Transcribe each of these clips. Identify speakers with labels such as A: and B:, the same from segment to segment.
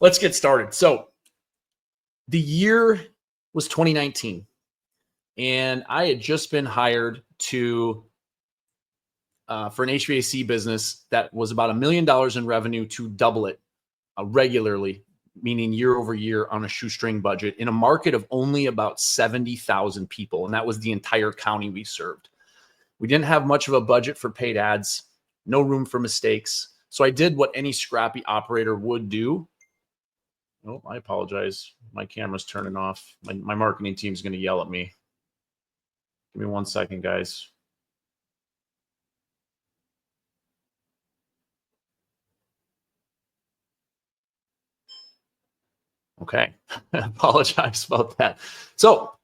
A: Let's get started. So the year was 2019, and I had just been hired to for an HVAC business that was about $1 million in revenue to double it regularly, meaning year over year on a shoestring budget in a market of only about 70,000 people. And that was the entire county we served. We didn't have much of a budget for paid ads, no room for mistakes. So I did what any scrappy operator would do. Oh, I apologize. My camera's turning off. My marketing team's going to yell at me. Give me 1 second, guys. Okay. I apologize about that. So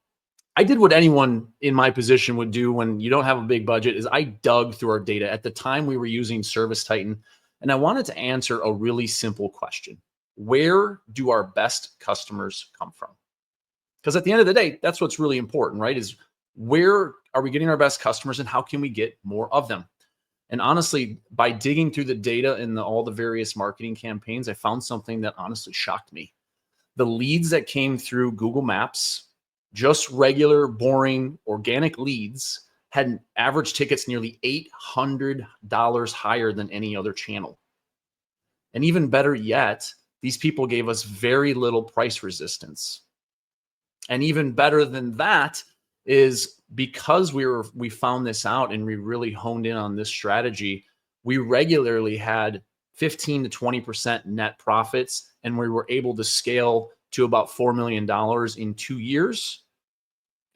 A: I did what anyone in my position would do when you don't have a big budget is I dug through our data. At the time, we were using Service Titan, and I wanted to answer a really simple question. Where do our best customers come from? Because at the end of the day, that's what's really important, right? Is where are we getting our best customers and how can we get more of them? And honestly, by digging through the data and all the various marketing campaigns, I found something that honestly shocked me. The leads that came through Google Maps, just regular, boring, organic leads, had average tickets nearly $800 higher than any other channel. And even better yet, these people gave us very little price resistance. And even better than that is because we found this out and we really honed in on this strategy, we regularly had 15 to 20% net profits, and we were able to scale to about $4 million in 2 years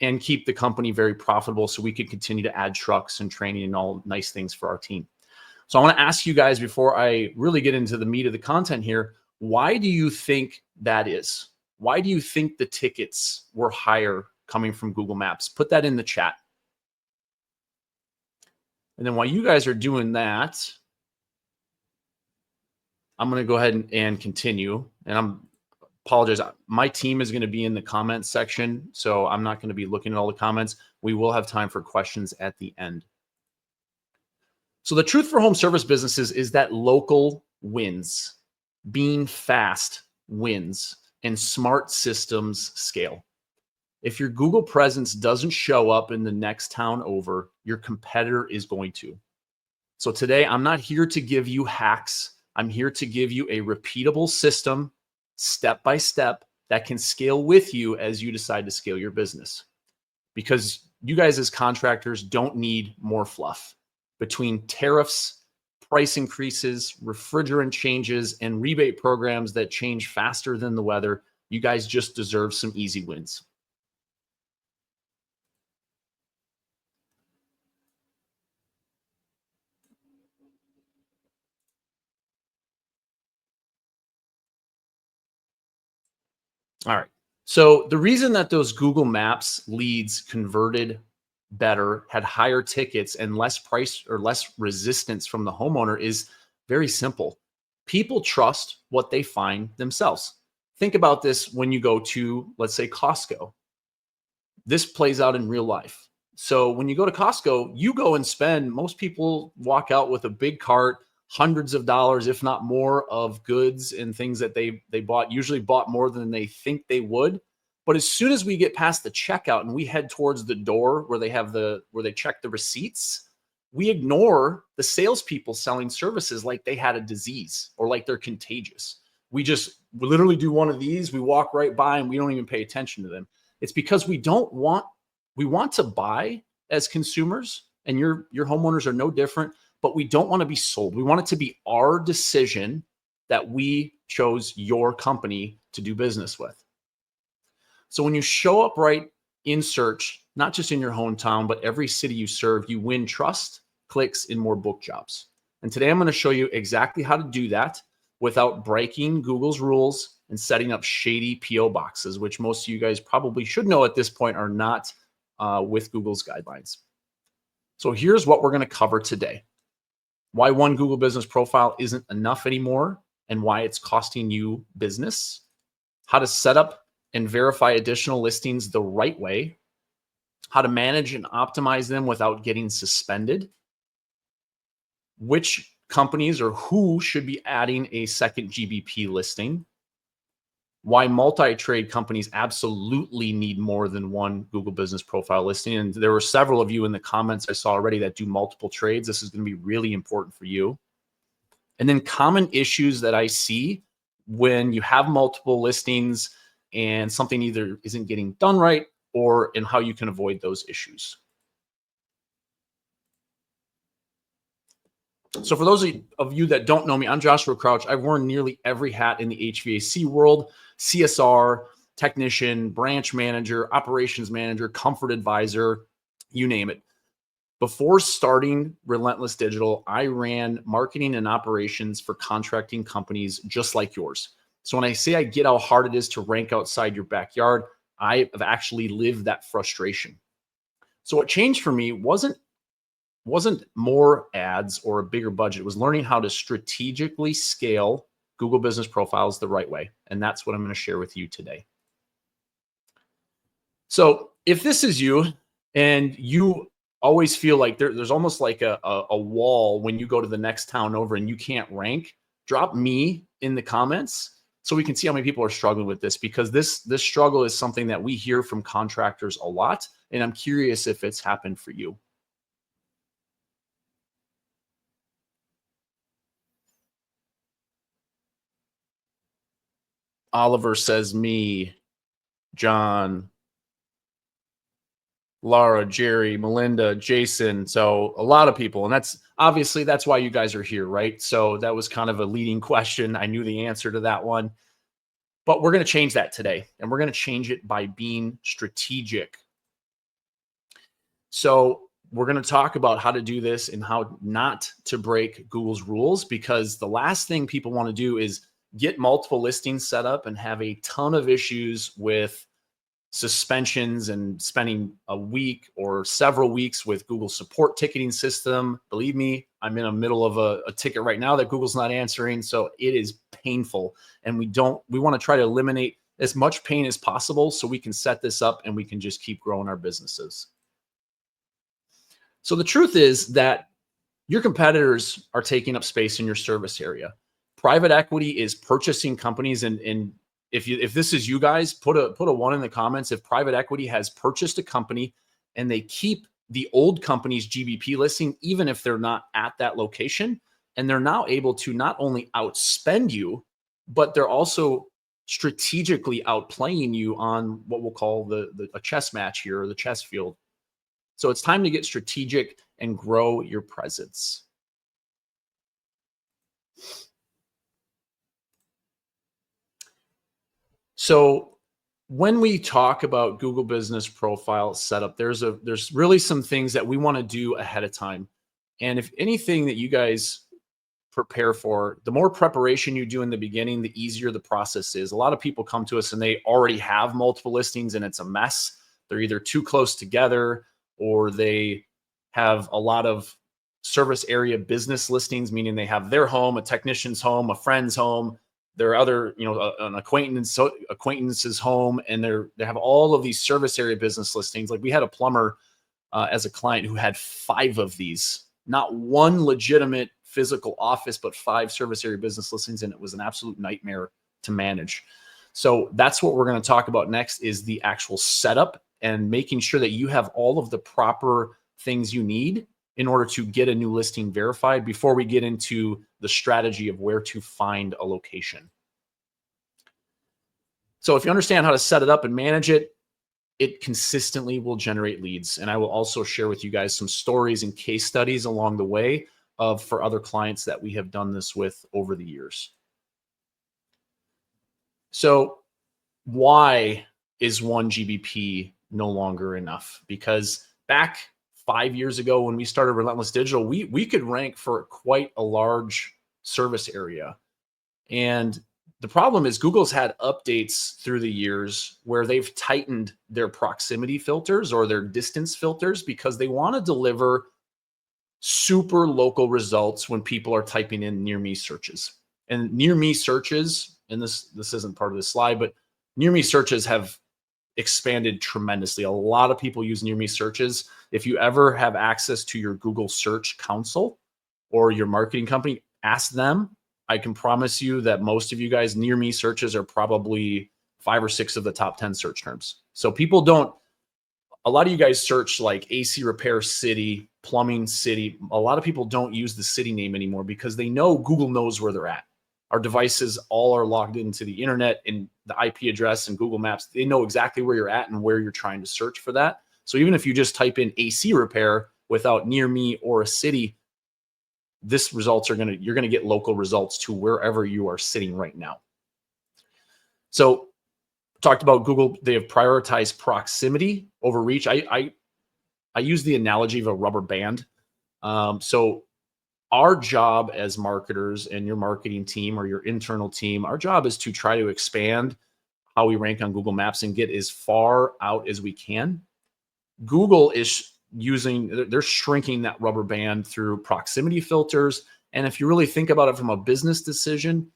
A: and keep the company very profitable so we could continue to add trucks and training and all nice things for our team. So I want to ask you guys before I really get into the meat of the content here, why do you think that is? Why do you think the tickets were higher coming from Google Maps? Put that in the chat. And then while you guys are doing that, I'm going to go ahead and continue. And apologize. My team is going to be in the comments section, so I'm not going to be looking at all the comments. We will have time for questions at the end. So the truth for home service businesses is that local wins. Being fast wins, and smart systems scale. If your Google presence doesn't show up in the next town over, your competitor is going to. So today, I'm not here to give you hacks. I'm here to give you a repeatable system, step by step, that can scale with you as you decide to scale your business. Because you guys as contractors don't need more fluff. Between tariffs, price increases, refrigerant changes, and rebate programs that change faster than the weather, you guys just deserve some easy wins. All right. So the reason that those Google Maps leads converted better, had higher tickets and less price or less resistance from the homeowner is very simple. People trust what they find themselves. Think about this when you go to, let's say, Costco. This plays out in real life. So when you go to Costco, you go and spend, most people walk out with a big cart, hundreds of dollars, if not more, of goods and things that they bought, usually bought more than they think they would. But as soon as we get past the checkout and we head towards the door where they check the receipts, we ignore the salespeople selling services like they had a disease or like they're contagious. We literally do one of these, we walk right by and we don't even pay attention to them. It's because we want to buy as consumers, and your homeowners are no different, but we don't want to be sold. We want it to be our decision that we chose your company to do business with. So when you show up right in search, not just in your hometown, but every city you serve, you win trust, clicks, and more book jobs. And today I'm going to show you exactly how to do that without breaking Google's rules and setting up shady PO boxes, which most of you guys probably should know at this point are not with Google's guidelines. So here's what we're going to cover today. Why one Google business profile isn't enough anymore and why it's costing you business. How to set up and verify additional listings the right way, how to manage and optimize them without getting suspended, which companies or who should be adding a second GBP listing, why multi-trade companies absolutely need more than one Google Business Profile listing. And there were several of you in the comments I saw already that do multiple trades. This is going to be really important for you. And then common issues that I see when you have multiple listings and something either isn't getting done right, or in how you can avoid those issues. So for those of you that don't know me, I'm Joshua Crouch. I've worn nearly every hat in the HVAC world: CSR, technician, branch manager, operations manager, comfort advisor, you name it. Before starting Relentless Digital, I ran marketing and operations for contracting companies just like yours. So when I say I get how hard it is to rank outside your backyard, I have actually lived that frustration. So what changed for me wasn't more ads or a bigger budget. It was learning how to strategically scale Google Business Profiles the right way. And that's what I'm going to share with you today. So if this is you and you always feel like there's almost like a wall when you go to the next town over and you can't rank, drop me in the comments so we can see how many people are struggling with this, because this struggle is something that we hear from contractors a lot. And I'm curious if it's happened for you. Oliver says me, John, Laura, Jerry, Melinda, Jason. So a lot of people. And that's obviously that's why you guys are here, right? So that was kind of a leading question. I knew the answer to that one. But we're going to change that today. And we're going to change it by being strategic. So we're going to talk about how to do this and how not to break Google's rules, because the last thing people want to do is get multiple listings set up and have a ton of issues with suspensions and spending a week or several weeks with Google support ticketing system. Believe me, I'm in the middle of a ticket right now that Google's not answering. So it is painful. And we want to try to eliminate as much pain as possible so we can set this up and we can just keep growing our businesses. So the truth is that your competitors are taking up space in your service area. Private equity is purchasing companies, and if this is you guys, put a 1 in the comments. If private equity has purchased a company and they keep the old company's GBP listing, even if they're not at that location, and they're now able to not only outspend you, but they're also strategically outplaying you on what we'll call a chess match here, or the chess field. So it's time to get strategic and grow your presence. So when we talk about Google Business Profile setup, there's really some things that we want to do ahead of time. And if anything that you guys prepare for, the more preparation you do in the beginning, the easier the process is. A lot of people come to us and they already have multiple listings and it's a mess. They're either too close together, or they have a lot of service area business listings, meaning they have their home, a technician's home, a friend's home, their other, an acquaintance's home, and they have all of these service area business listings. Like we had a plumber as a client who had 5 of these, not one legitimate physical office, but 5 service area business listings, and it was an absolute nightmare to manage. So that's what we're going to talk about next, is the actual setup and making sure that you have all of the proper things you need in order to get a new listing verified before we get into the strategy of where to find a location. So if you understand how to set it up and manage it, it consistently will generate leads. And I will also share with you guys some stories and case studies along the way for other clients that we have done this with over the years. So why is 1 GBP no longer enough? Because back 5 years ago when we started Relentless Digital, we could rank for quite a large service area. And the problem is Google's had updates through the years where they've tightened their proximity filters or their distance filters, because they want to deliver super local results when people are typing in near me searches. And near me searches, and this isn't part of the slide, but near me searches have expanded tremendously. A lot of people use near me searches. If you ever have access to your Google Search Council or your marketing company, ask them. I can promise you that most of you guys, near me searches are probably 5 or 6 of the top 10 search terms. So people don't, a lot of you guys search like AC repair city, plumbing city. A lot of people don't use the city name anymore because they know Google knows where they're at. Our devices all are logged into the internet and the IP address and Google Maps. They know exactly where you're at and where you're trying to search for that. So even if you just type in AC repair without near me or a city, you're gonna get local results to wherever you are sitting right now. So talked about Google, they have prioritized proximity over reach. I use the analogy of a rubber band. So our job as marketers and your marketing team or your internal team, our job is to try to expand how we rank on Google Maps and get as far out as we can. Google is they're shrinking that rubber band through proximity filters. And if you really think about it from a business decision,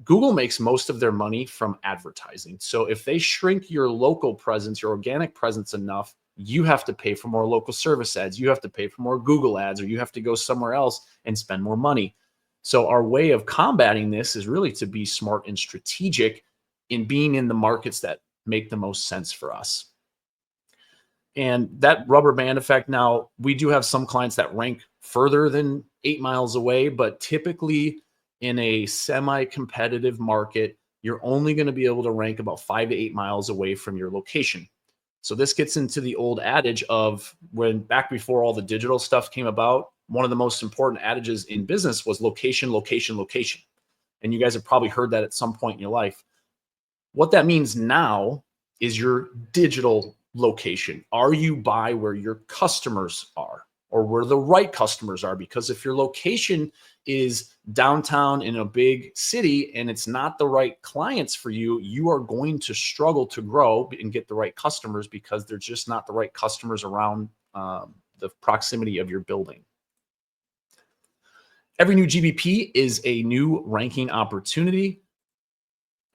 A: Google makes most of their money from advertising. So if they shrink your local presence, your organic presence enough, you have to pay for more local service ads. You have to pay for more Google ads, or you have to go somewhere else and spend more money. So our way of combating this is really to be smart and strategic in being in the markets that make the most sense for us. And that rubber band effect, now we do have some clients that rank further than 8 miles away, but typically in a semi-competitive market, you're only going to be able to rank about 5 to 8 miles away from your location. So this gets into the old adage of when back before all the digital stuff came about, one of the most important adages in business was location, location, location. And you guys have probably heard that at some point in your life. What that means now is your digital location. Are you by where your customers are or where the right customers are? Because if your location is downtown in a big city and it's not the right clients for you, you are going to struggle to grow and get the right customers because they're just not the right customers around the proximity of your building. Every new GBP is a new ranking opportunity,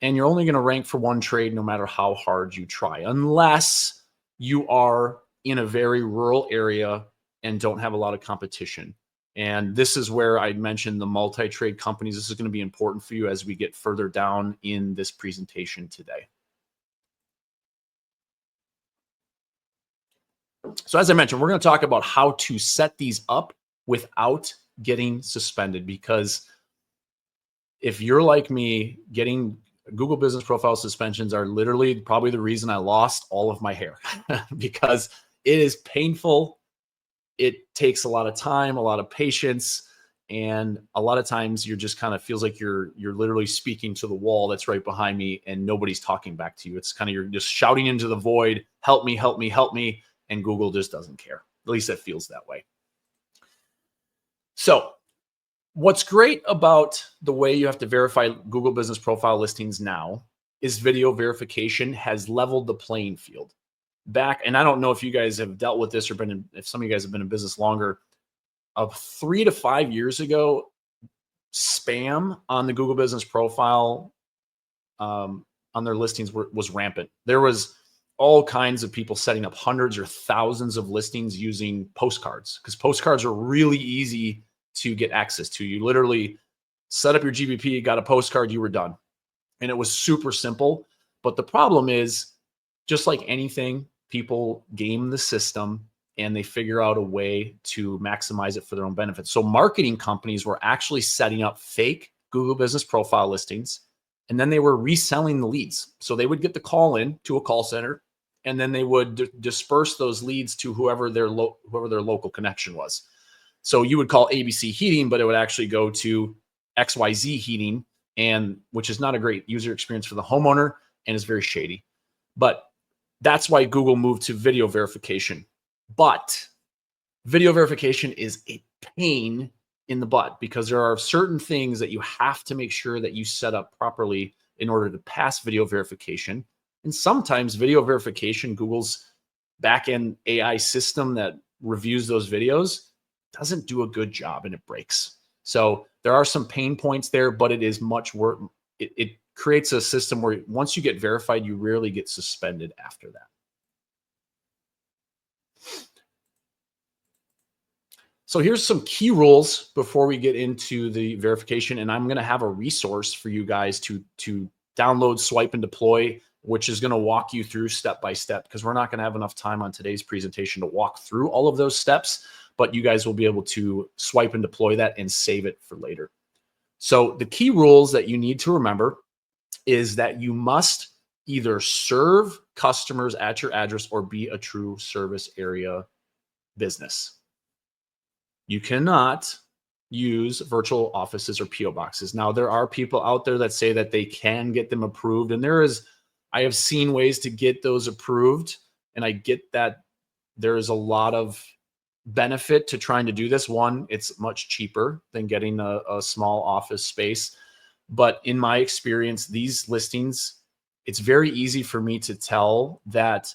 A: and you're only going to rank for one trade no matter how hard you try, unless you are in a very rural area and don't have a lot of competition. And this is where I mentioned the multi-trade companies. This is going to be important for you as we get further down in this presentation today. So as I mentioned, we're going to talk about how to set these up without getting suspended, because if you're like me, getting Google Business Profile suspensions are literally probably the reason I lost all of my hair because it is painful. It takes a lot of time, a lot of patience, and a lot of times you're just kind of feels like you're literally speaking to the wall that's right behind me and nobody's talking back to you. It's kind of you're just shouting into the void, help me, help me, help me, and Google just doesn't care. At least it feels that way. So what's great about the way you have to verify Google Business Profile listings now is video verification has leveled the playing field. Back, and I don't know if you guys have dealt with this or if some of you guys have been in business longer, of 3 to 5 years ago, spam on the Google Business Profile on their listings was rampant. There was all kinds of people setting up hundreds or thousands of listings using postcards, because postcards are really easy to get access to. You literally set up your GBP, got a postcard, you were done. And it was super simple. But the problem is, just like anything, people game the system and they figure out a way to maximize it for their own benefit. So marketing companies were actually setting up fake Google Business Profile listings, and then they were reselling the leads. So they would get the call in to a call center, and then they would disperse those leads to whoever their local connection was. So you would call ABC Heating, but it would actually go to XYZ Heating, and which is not a great user experience for the homeowner and is very shady. But that's why Google moved to video verification. But video verification is a pain in the butt because there are certain things that you have to make sure that you set up properly in order to pass video verification. And sometimes video verification, Google's backend AI system that reviews those videos, doesn't do a good job and it breaks. So there are some pain points there, but it is much work. It creates a system where once you get verified, you rarely get suspended after that. So here's some key rules before we get into the verification. And I'm going to have a resource for you guys to download, swipe, and deploy which is going to walk you through step by step, because we're not going to have enough time on today's presentation to walk through all of those steps, but you guys will be able to swipe and deploy that and save it for later. So the key rules that you need to remember is that you must either serve customers at your address or be a true service area business. You cannot use virtual offices or PO boxes. Now, there are people out there that say that they can get them approved, and I have seen ways to get those approved, and I get that there is a lot of benefit to trying to do this. One, it's much cheaper than getting a small office space. But in my experience, these listings, it's very easy for me to tell that,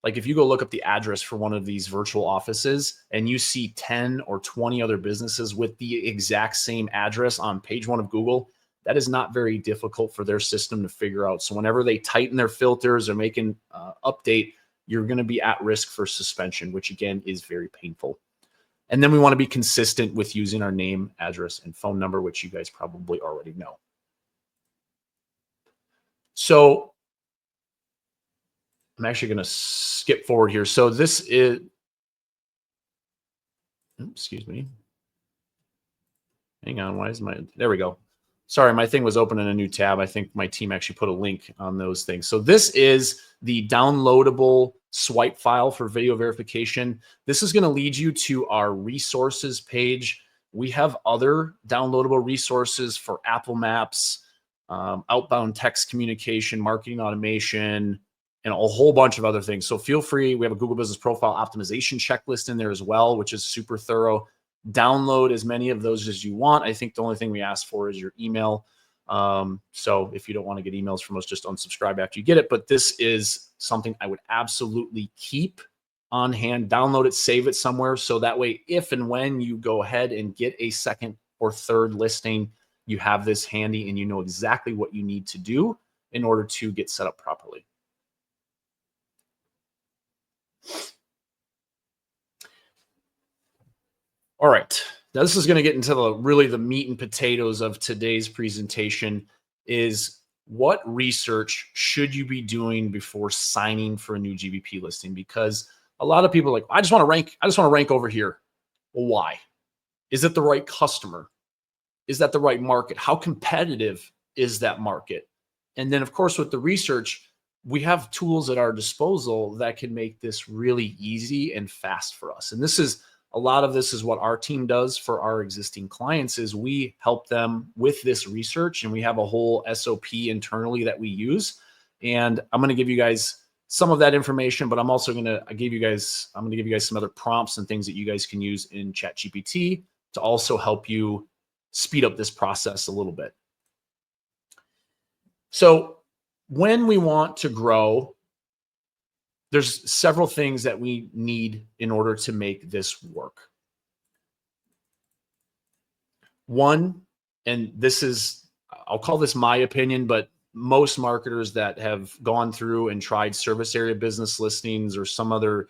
A: like, if you go look up the address for one of these virtual offices and you see 10 or 20 other businesses with the exact same address on page 1 of Google, that is not very difficult for their system to figure out. So whenever they tighten their filters or make an update, you're going to be at risk for suspension, which again is very painful. And then we want to be consistent with using our name, address, and phone number, which you guys probably already know. So I'm actually going to skip forward here. So this is, excuse me. Hang on, why is there we go. Sorry, my thing was open in a new tab. I think my team actually put a link on those things. So this is the downloadable swipe file for video verification. This is going to lead you to our resources page. We have other downloadable resources for Apple Maps, outbound text communication, marketing automation, and a whole bunch of other things. So feel free. We have a Google Business Profile optimization checklist in there as well, which is super thorough. Download as many of those as you want. I think the only thing we ask for is your email. So if you don't want to get emails from us, just unsubscribe after you get it. But this is something I would absolutely keep on hand, download it, save it somewhere. So that way, if and when you go ahead and get a second or third listing, you have this handy and you know exactly what you need to do in order to get set up properly. All right, now this is going to get into the meat and potatoes of today's presentation. Is what research should you be doing before signing for a new GBP listing? Because a lot of people are like, I just want to rank over here. Well, why? Is it the right customer? Is that the right market? How competitive is that market? And then, of course, with the research, we have tools at our disposal that can make this really easy and fast for us. And a lot of this is what our team does for our existing clients, is we help them with this research, and we have a whole SOP internally that we use. And I'm going to give you guys some of that information, but I'm also going to give you guys some other prompts and things that you guys can use in ChatGPT to also help you speed up this process a little bit. So when we want to grow, there's several things that we need in order to make this work. One, and this is, I'll call this my opinion, but most marketers that have gone through and tried service area business listings or some other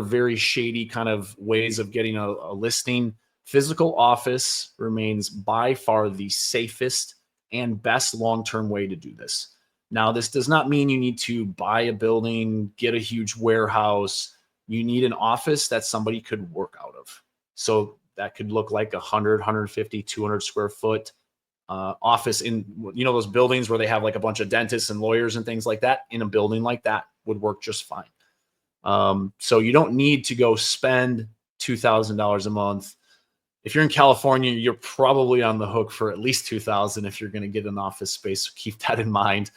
A: very shady kind of ways of getting a listing, physical office remains by far the safest and best long-term way to do this. Now, this does not mean you need to buy a building, get a huge warehouse. You need an office that somebody could work out of. So that could look like 100, 150, 200 square foot office in, those buildings where they have like a bunch of dentists and lawyers and things like that. In a building like that would work just fine. So you don't need to go spend $2,000 a month. If you're in California, you're probably on the hook for at least $2,000 if you're going to get an office space. So keep that in mind.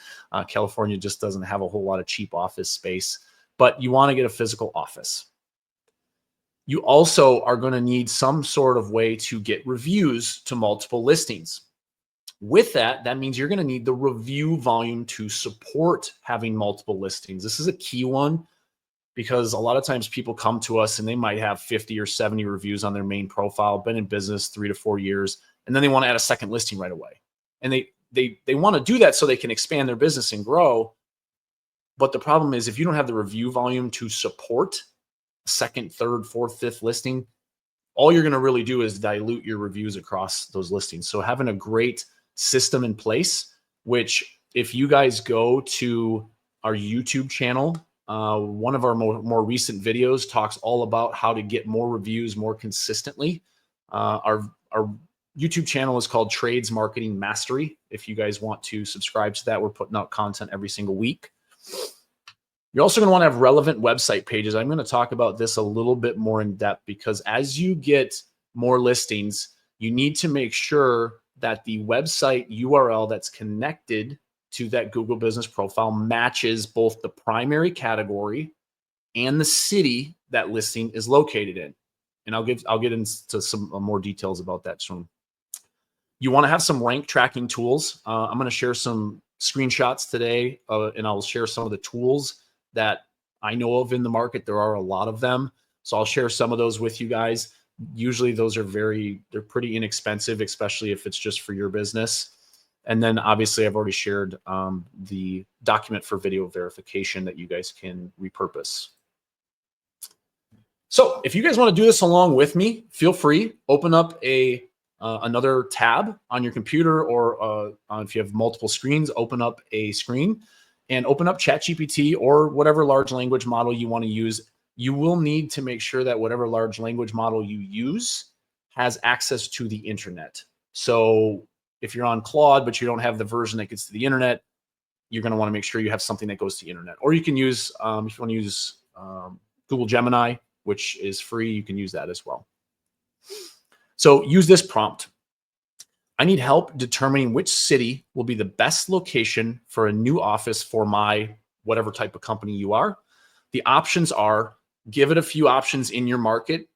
A: California just doesn't have a whole lot of cheap office space, but you want to get a physical office. You also are going to need some sort of way to get reviews to multiple listings. With that, that means you're going to need the review volume to support having multiple listings. This is a key one, because a lot of times people come to us and they might have 50 or 70 reviews on their main profile, been in business 3 to 4 years, and then they want to add a second listing right away. And they want to do that so they can expand their business and grow. But the problem is, if you don't have the review volume to support a second, third, fourth, fifth listing, all you're going to really do is dilute your reviews across those listings. So having a great system in place, which if you guys go to our YouTube channel. One of our more recent videos talks all about how to get more reviews more consistently. Our YouTube channel is called Trades Marketing Mastery. If you guys want to subscribe to that, we're putting out content every single week. You're also going to want to have relevant website pages. I'm going to talk about this a little bit more in depth because as you get more listings, you need to make sure that the website URL that's connected to that Google business profile matches both the primary category and the city that listing is located in. And I'll get into some more details about that soon. You want to have some rank tracking tools. I'm going to share some screenshots today, and I'll share some of the tools that I know of in the market. There are a lot of them. So I'll share some of those with you guys. Usually those are they're pretty inexpensive, especially if it's just for your business. And then obviously I've already shared the document for video verification that you guys can repurpose. So if you guys want to do this along with me, feel free, open up another tab on your computer, or if you have multiple screens, open up a screen and open up ChatGPT or whatever large language model you want to use. You will need to make sure that whatever large language model you use has access to the internet. So if you're on Claude, but you don't have the version that gets to the internet, you're going to want to make sure you have something that goes to the internet. Or you can use, if you want to use Google Gemini, which is free, you can use that as well. So use this prompt. I need help determining which city will be the best location for a new office for my whatever type of company you are. The options are, give it a few options in your market.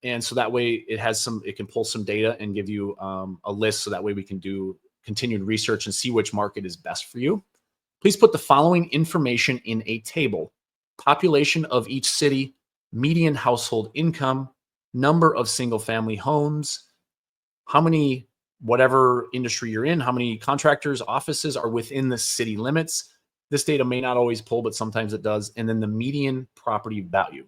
A: And so that way it can pull some data and give you a list. So that way we can do continued research and see which market is best for you. Please put the following information in a table: population of each city, median household income, number of single family homes, how many, whatever industry you're in, how many contractors, offices are within the city limits. This data may not always pull, but sometimes it does. And then the median property value.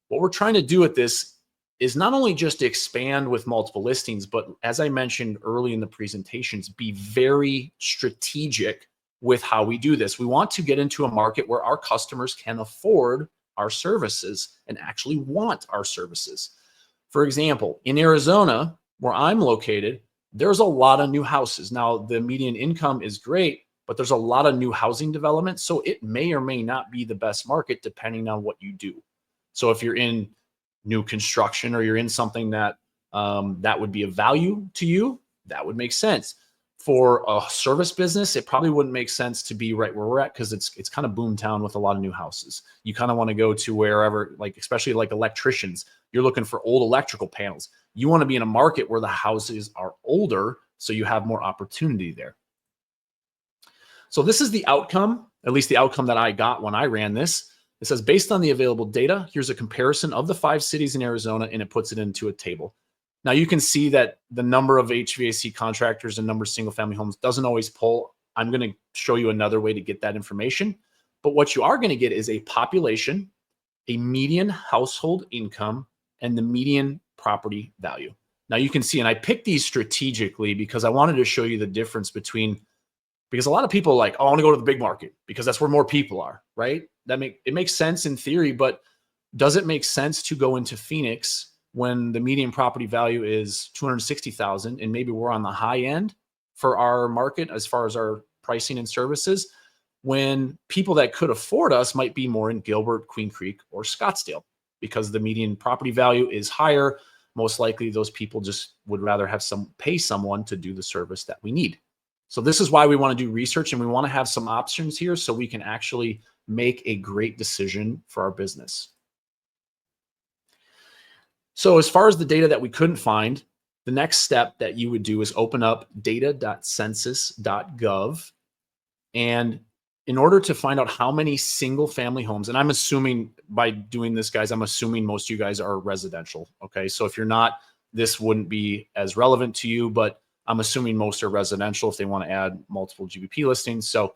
A: What we're trying to do with this is not only just expand with multiple listings, but as I mentioned early in the presentations, be very strategic with how we do this. We want to get into a market where our customers can afford our services and actually want our services. For example, in Arizona, where I'm located, there's a lot of new houses. Now, the median income is great, but there's a lot of new housing development. So it may or may not be the best market depending on what you do. So if you're in new construction or you're in something that that would be of value to you, that would make sense. For a service business, it probably wouldn't make sense to be right where we're at because it's kind of boom town with a lot of new houses. You kind of want to go to wherever, like especially like electricians, you're looking for old electrical panels. You want to be in a market where the houses are older so you have more opportunity there. So this is the outcome, at least the outcome that I got when I ran this. It says, based on the available data, here's a comparison of the 5 cities in Arizona, and it puts it into a table. Now you can see that the number of HVAC contractors and number of single family homes doesn't always pull. I'm going to show you another way to get that information. But what you are going to get is a population, a median household income, and the median property value. Now you can see, and I picked these strategically because I wanted to show you the difference between, because a lot of people are like, oh, I want to go to the big market because that's where more people are, right? It makes sense in theory, but does it make sense to go into Phoenix when the median property value is $260,000 and maybe we're on the high end for our market as far as our pricing and services, when people that could afford us might be more in Gilbert, Queen Creek, or Scottsdale because the median property value is higher. Most likely those people just would rather have pay someone to do the service that we need. So this is why we want to do research, and we want to have some options here so we can actually make a great decision for our business. So as far as the data that we couldn't find, the next step that you would do is open up data.census.gov. And in order to find out how many single family homes, and I'm assuming by doing this, guys, I'm assuming most of you guys are residential. Okay. So if you're not, this wouldn't be as relevant to you, but I'm assuming most are residential if they want to add multiple GBP listings. So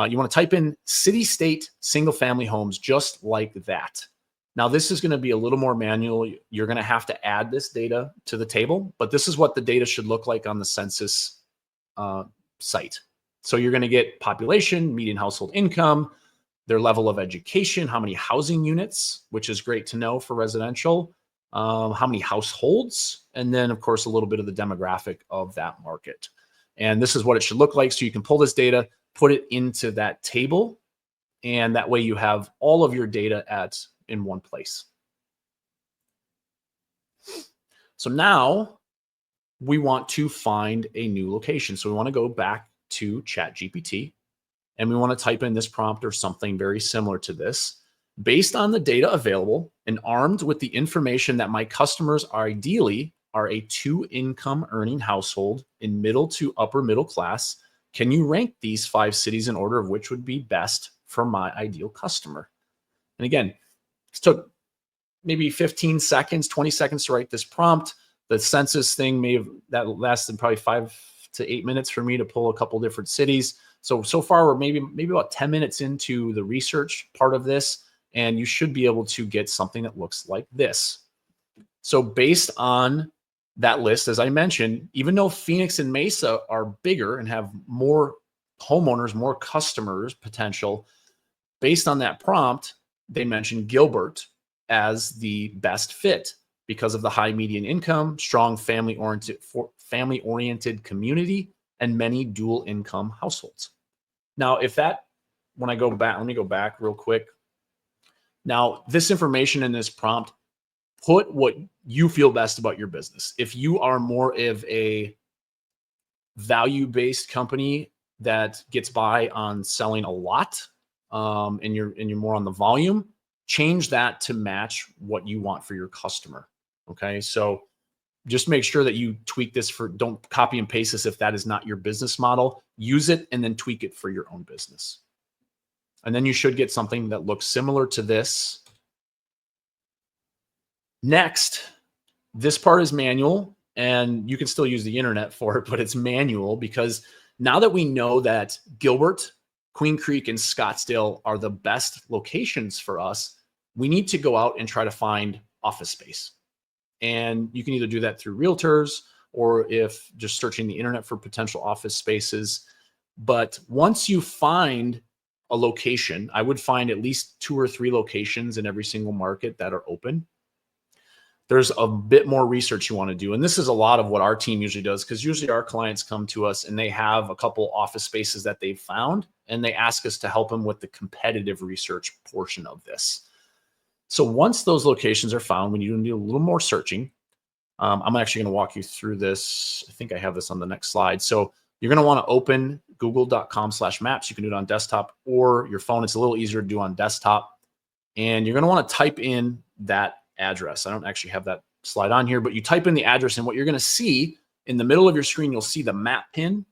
A: you want to type in city, state, single family homes, just like that. Now, this is going to be a little more manual. You're going to have to add this data to the table, but this is what the data should look like on the census site. So you're going to get population, median household income, their level of education, how many housing units, which is great to know for residential, how many households, and then, of course, a little bit of the demographic of that market. And this is what it should look like. So you can pull this data, put it into that table, and that way you have all of your data in one place. So now we want to find a new location. So we want to go back to ChatGPT, and we want to type in this prompt or something very similar to this. Based on the data available and armed with the information that my customers are ideally are a 2-income earning household in middle to upper middle class, can you rank these 5 cities in order of which would be best for my ideal customer? And again, it took maybe 15 seconds, 20 seconds to write this prompt. The census thing that lasted probably 5 to 8 minutes for me to pull a couple different cities. So far we're maybe about 10 minutes into the research part of this, and you should be able to get something that looks like this. So based on that list, as I mentioned, even though Phoenix and Mesa are bigger and have more homeowners, more customers potential, based on that prompt, they mentioned Gilbert as the best fit because of the high median income, strong family-oriented community, and many dual income households. Now, when I go back, let me go back real quick. Now, this information in this prompt, put what you feel best about your business. If you are more of a value-based company that gets by on selling a lot, and you're more on the volume, change that to match what you want for your customer. Okay. So just make sure that you tweak this don't copy and paste this if that is not your business model. Use it and then tweak it for your own business. And then you should get something that looks similar to this. Next, this part is manual, and you can still use the internet for it, but it's manual because now that we know that Gilbert, Queen Creek, and Scottsdale are the best locations for us, we need to go out and try to find office space. And you can either do that through realtors or if just searching the internet for potential office spaces. But once you find a location, I would find at least 2 or 3 locations in every single market that are open. There's a bit more research you want to do. And this is a lot of what our team usually does, because usually our clients come to us and they have a couple office spaces that they've found, and they ask us to help them with the competitive research portion of this. So once those locations are found, we need to do a little more searching. I'm actually going to walk you through this. I think I have this on the next slide. So you're going to want to open google.com/maps. You can do it on desktop or your phone. It's a little easier to do on desktop. And you're going to want to type in that address. I don't actually have that slide on here, but you type in the address, and what you're going to see in the middle of your screen, you'll see the map pin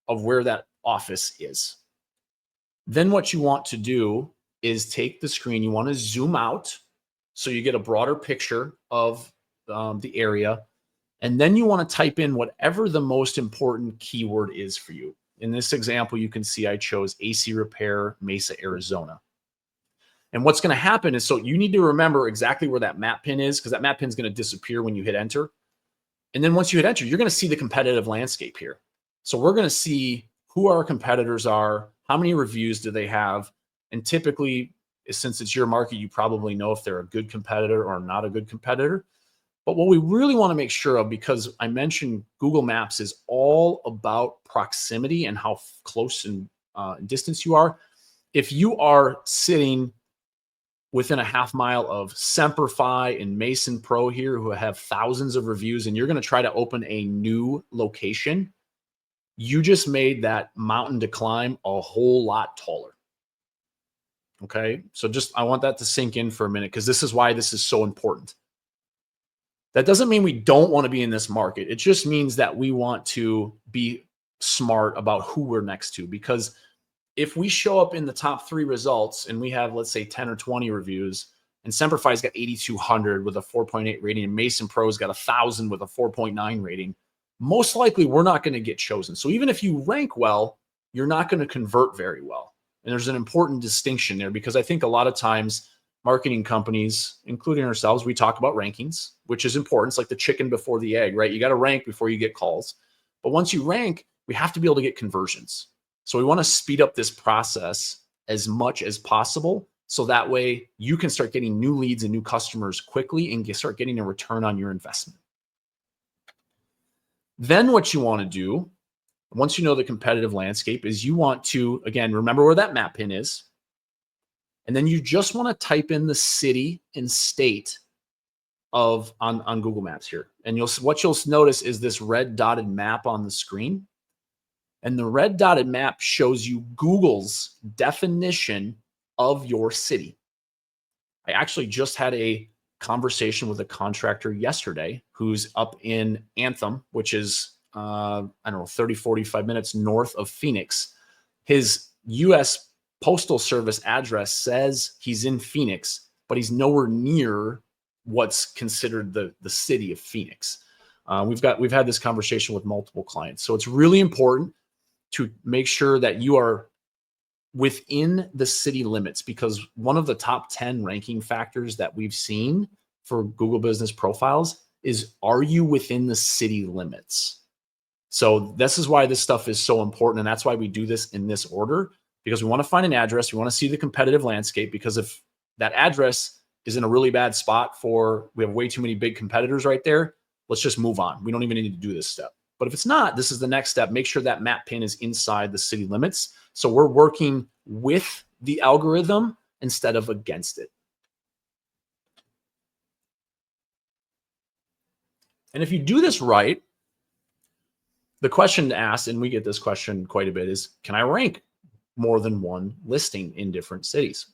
A: of where that office is. Then what you want to do is take the screen. You want to zoom out so you get a broader picture of the area. And then you want to type in whatever the most important keyword is for you. In this example, you can see I chose AC repair, Mesa, Arizona. And what's going to happen is, so you need to remember exactly where that map pin is, because that map pin is going to disappear when you hit enter. And then once you hit enter, you're going to see the competitive landscape here. So we're going to see who our competitors are, how many reviews do they have. And typically, since it's your market, you probably know if they're a good competitor or not a good competitor. But what we really want to make sure of, because I mentioned Google Maps is all about proximity and how close and distance you are. If you are sitting within a half mile of Semperfi and Mason Pro here, who have thousands of reviews, and you're going to try to open a new location, you just made that mountain to climb a whole lot taller. Okay. So I want that to sink in for a minute, because this is why this is so important. That doesn't mean we don't want to be in this market. It just means that we want to be smart about who we're next to, because if we show up in the top 3 results and we have, let's say, 10 or 20 reviews, and Semperfi's got 8,200 with a 4.8 rating, and Mason Pro's got 1,000 with a 4.9 rating, most likely we're not going to get chosen. So even if you rank well, you're not going to convert very well. And there's an important distinction there, because I think a lot of times marketing companies, including ourselves, we talk about rankings, which is important. It's like the chicken before the egg, right? You got to rank before you get calls. But once you rank, we have to be able to get conversions. So we want to speed up this process as much as possible. So that way you can start getting new leads and new customers quickly and start getting a return on your investment. Then what you want to do, once you know the competitive landscape, is you want to, again, remember where that map pin is. And then you just want to type in the city and state of on Google Maps here. And what you'll notice is this red dotted map on the screen. And the red dotted map shows you Google's definition of your city. I actually just had a conversation with a contractor yesterday who's up in Anthem, which is, I don't know, 30, 45 minutes north of Phoenix. His US Postal Service address says he's in Phoenix, but he's nowhere near what's considered the city of Phoenix. We've had this conversation with multiple clients. So it's really important to make sure that you are within the city limits, because one of the top 10 ranking factors that we've seen for Google Business Profiles is, are you within the city limits? So this is why this stuff is so important. And that's why we do this in this order, because we want to find an address. We want to see the competitive landscape, because if that address is in a really bad spot we have way too many big competitors right there, let's just move on. We don't even need to do this step. But if it's not, this is the next step. Make sure that map pin is inside the city limits. So we're working with the algorithm instead of against it. And if you do this right, the question to ask, and we get this question quite a bit, is, can I rank more than one listing in different cities?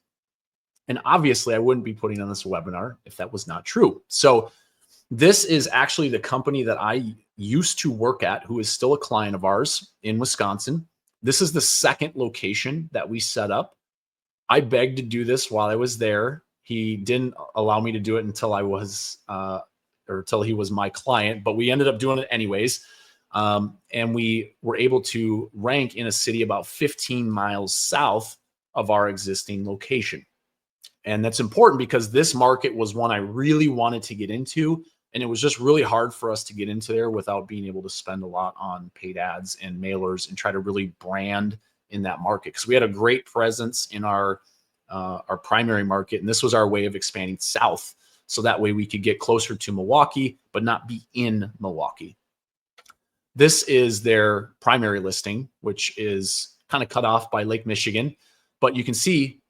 A: And obviously, I wouldn't be putting on this webinar if that was not true. So this is actually the company that I used to work at, who is still a client of ours in Wisconsin. This is the second location that we set up. I begged to do this while I was there. He didn't allow me to do it until until he was my client, but we ended up doing it anyways. And we were able to rank in a city about 15 miles south of our existing location. And that's important because this market was one I really wanted to get into. And it was just really hard for us to get into there without being able to spend a lot on paid ads and mailers and try to really brand in that market. Because we had a great presence in our primary market. And this was our way of expanding south. So that way we could get closer to Milwaukee, but not be in Milwaukee. This is their primary listing, which is kind of cut off by Lake Michigan. But you can see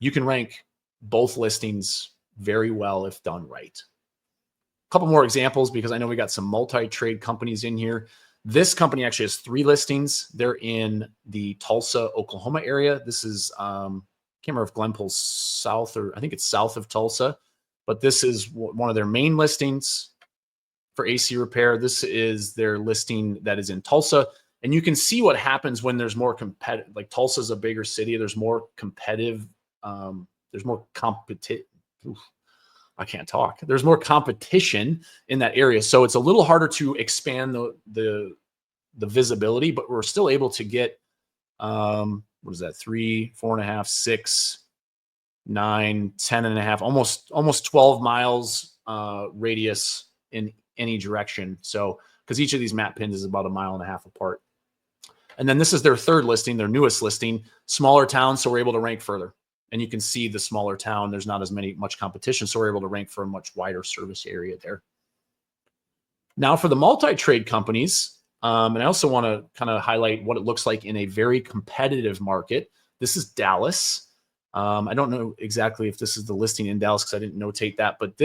A: you can rank both listings very well if done right. A couple more examples, because I know we got some multi-trade companies in here. This company actually has 3 listings. They're in the Tulsa, Oklahoma area. This is, can't remember if Glenpool's south, or I think it's south of Tulsa, but this is one of their main listings for AC repair. This is their listing that is in Tulsa. And you can see what happens when there's more competitive, like Tulsa's a bigger city. There's more competitive, there's more competition. I can't talk. There's more competition in that area. So it's a little harder to expand the visibility, but we're still able to get, what is that? 3, 4.5, 6, 9, 10.5, almost 12 miles radius in any direction. So, because each of these map pins is about 1.5 miles apart. And then this is their third listing, their newest listing, smaller town. So we're able to rank further. And you can see the smaller town, there's not as much competition. So we're able to rank for a much wider service area there. Now for the multi-trade companies, and I also want to kind of highlight what it looks like in a very competitive market. This is Dallas. I don't know exactly if this is the listing in Dallas because I didn't notate that, but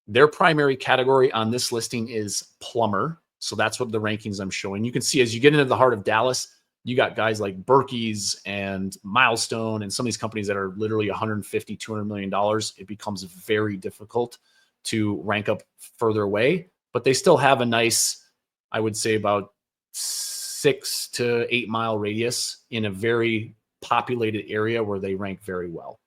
A: their primary category on this listing is plumber. So that's what the rankings I'm showing. You can see as you get into the heart of Dallas, you got guys like Berkey's and Milestone and some of these companies that are literally $150, $200 million. It becomes very difficult to rank up further away, but they still have a nice, I would say about 6 to 8 mile radius in a very populated area where they rank very well.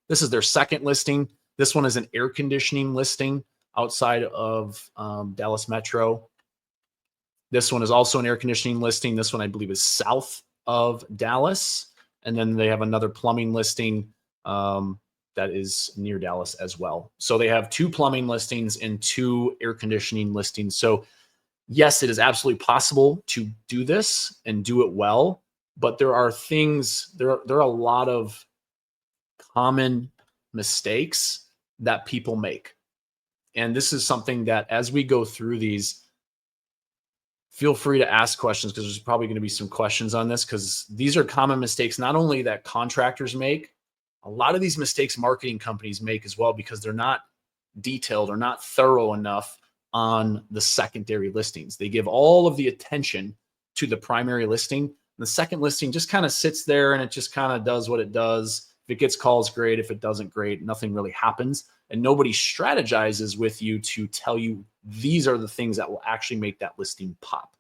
A: This is their second listing. This one is an air conditioning listing outside of Dallas Metro. This one is also an air conditioning listing. This one, I believe, is south of Dallas. And then they have another plumbing listing that is near Dallas as well. So they have 2 plumbing listings and 2 air conditioning listings. So Yes, it is absolutely possible to do this and do it well, but there are things, there are a lot of common mistakes that people make. And this is something that as we go through these, feel free to ask questions because there's probably going to be some questions on this because these are common mistakes, not only that contractors make, a lot of these mistakes marketing companies make as well because they're not detailed or not thorough enough on the secondary listings. They give all of the attention to the primary listing. The second listing just kind of sits there and it just kind of does what it does. If it gets calls, great. If it doesn't, great. Nothing really happens. And nobody strategizes with you to tell you these are the things that will actually make that listing pop.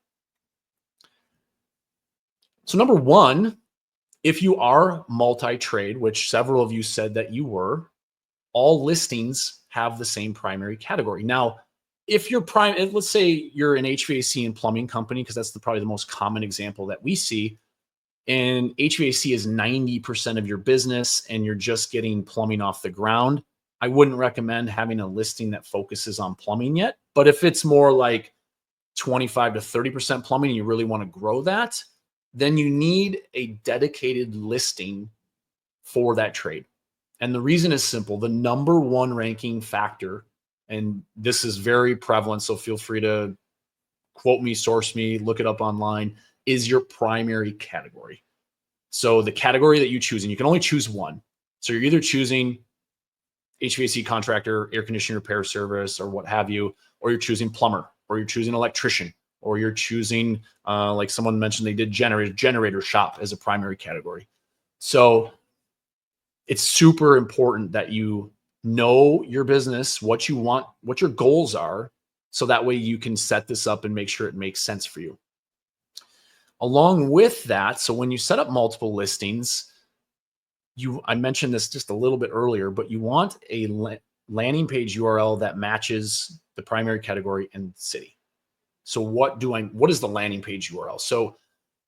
A: So number one, if you are multi-trade, which several of you said that you were, all listings have the same primary category. Now, if you're let's say you're an HVAC and plumbing company, because that's probably the most common example that we see, and HVAC is 90% of your business and you're just getting plumbing off the ground, I wouldn't recommend having a listing that focuses on plumbing yet. But if it's more like 25 to 30% plumbing and you really want to grow that, then you need a dedicated listing for that trade. And the reason is simple. The number one ranking factor, and this is very prevalent, so feel free to quote me, source me, look it up online, is your primary category. So the category that you choose, and you can only choose one. So you're either choosing HVAC contractor, air conditioning repair service, or what have you, or you're choosing plumber, or you're choosing electrician, or you're choosing, like someone mentioned, they did generator shop as a primary category. So it's super important that you know your business, what you want, what your goals are, so that way you can set this up and make sure it makes sense for you. Along with that, so when you set up multiple listings, I mentioned this just a little bit earlier, but you want a landing page URL that matches the primary category and city. So what is the landing page URL? So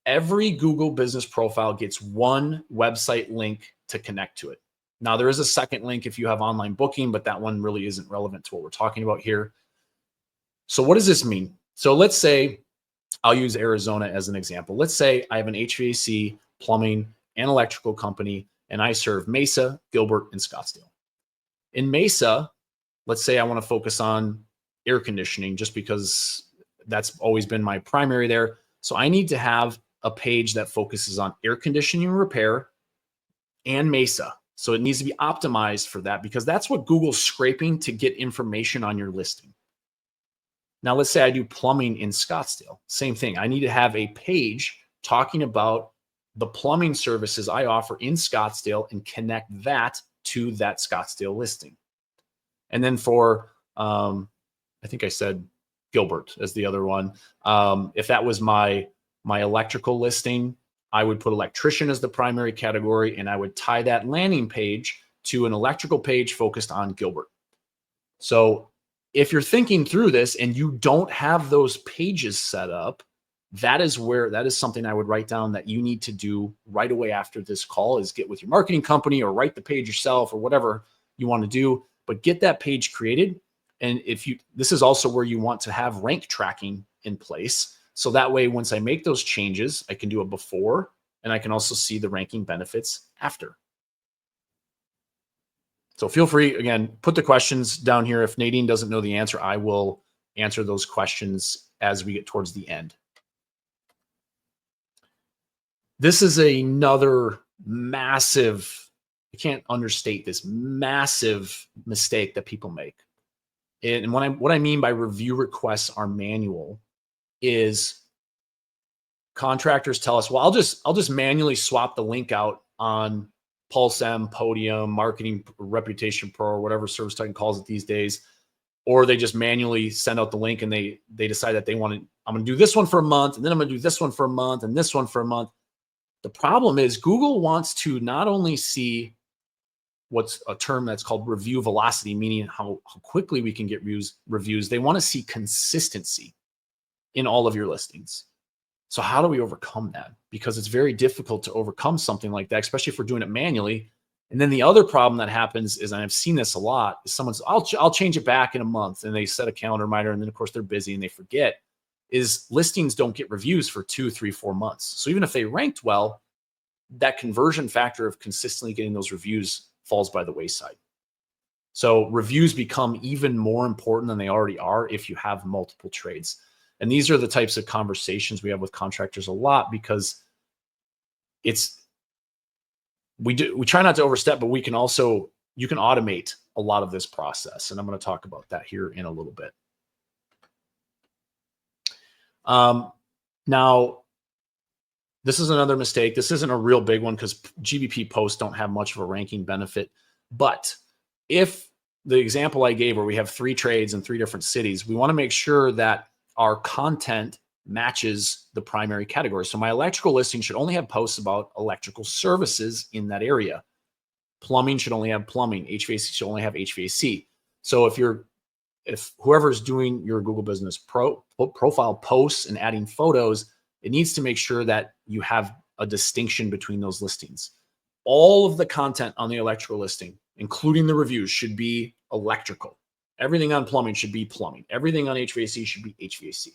A: every Google business profile gets one website link to connect to it. Now there is a second link if you have online booking, but that one really isn't relevant to what we're talking about here. So what does this mean? So let's say, I'll use Arizona as an example. Let's say I have an HVAC, plumbing, and electrical company, and I serve Mesa, Gilbert, and Scottsdale. In Mesa, let's say I want to focus on air conditioning just because that's always been my primary there. So I need to have a page that focuses on air conditioning repair and Mesa. So it needs to be optimized for that because that's what Google's scraping to get information on your listing. Now, let's say I do plumbing in Scottsdale. Same thing. I need to have a page talking about the plumbing services I offer in Scottsdale and connect that to that Scottsdale listing. And then for, I think I said Gilbert as the other one. If that was my electrical listing, I would put electrician as the primary category, and I would tie that landing page to an electrical page focused on Gilbert. So if you're thinking through this and you don't have those pages set up, that is something I would write down that you need to do right away after this call, is get with your marketing company or write the page yourself or whatever you want to do, but get that page created. And this is also where you want to have rank tracking in place. So that way, once I make those changes, I can do it before, and I can also see the ranking benefits after. So feel free, again, put the questions down here. If Nadine doesn't know the answer, I will answer those questions as we get towards the end. This is another massive, I can't understate this, massive mistake that people make. And what I mean by review requests are manual is contractors tell us, well, I'll just manually swap the link out on Pulse M, Podium, Marketing, Reputation Pro, or whatever service Titan calls it these days. Or they just manually send out the link and they decide that I'm going to do this one for a month, and then I'm going to do this one for a month, and this one for a month. The problem is Google wants to not only see what's a term that's called review velocity, meaning how quickly we can get reviews. They want to see consistency in all of your listings. So how do we overcome that? Because it's very difficult to overcome something like that, especially if we're doing it manually. And then the other problem that happens is, and I've seen this a lot, is someone's, I'll change it back in a month, and they set a calendar reminder, and then of course they're busy and they forget. is listings don't get reviews for 2, 3, 4 months. So even if they ranked well, that conversion factor of consistently getting those reviews falls by the wayside. So reviews become even more important than they already are if you have multiple trades. And these are the types of conversations we have with contractors a lot, because we try not to overstep, but you can automate a lot of this process. And I'm going to talk about that here in a little bit. Now, this is another mistake. This isn't a real big one because GBP posts don't have much of a ranking benefit. But if the example I gave where we have 3 trades in 3 different cities, we want to make sure that our content matches the primary category. So my electrical listing should only have posts about electrical services in that area. Plumbing should only have plumbing. HVAC should only have HVAC. So if whoever's doing your Google Business profile posts and adding photos, it needs to make sure that you have a distinction between those listings. All of the content on the electrical listing, including the reviews, should be electrical. Everything on plumbing should be plumbing. Everything on HVAC should be HVAC.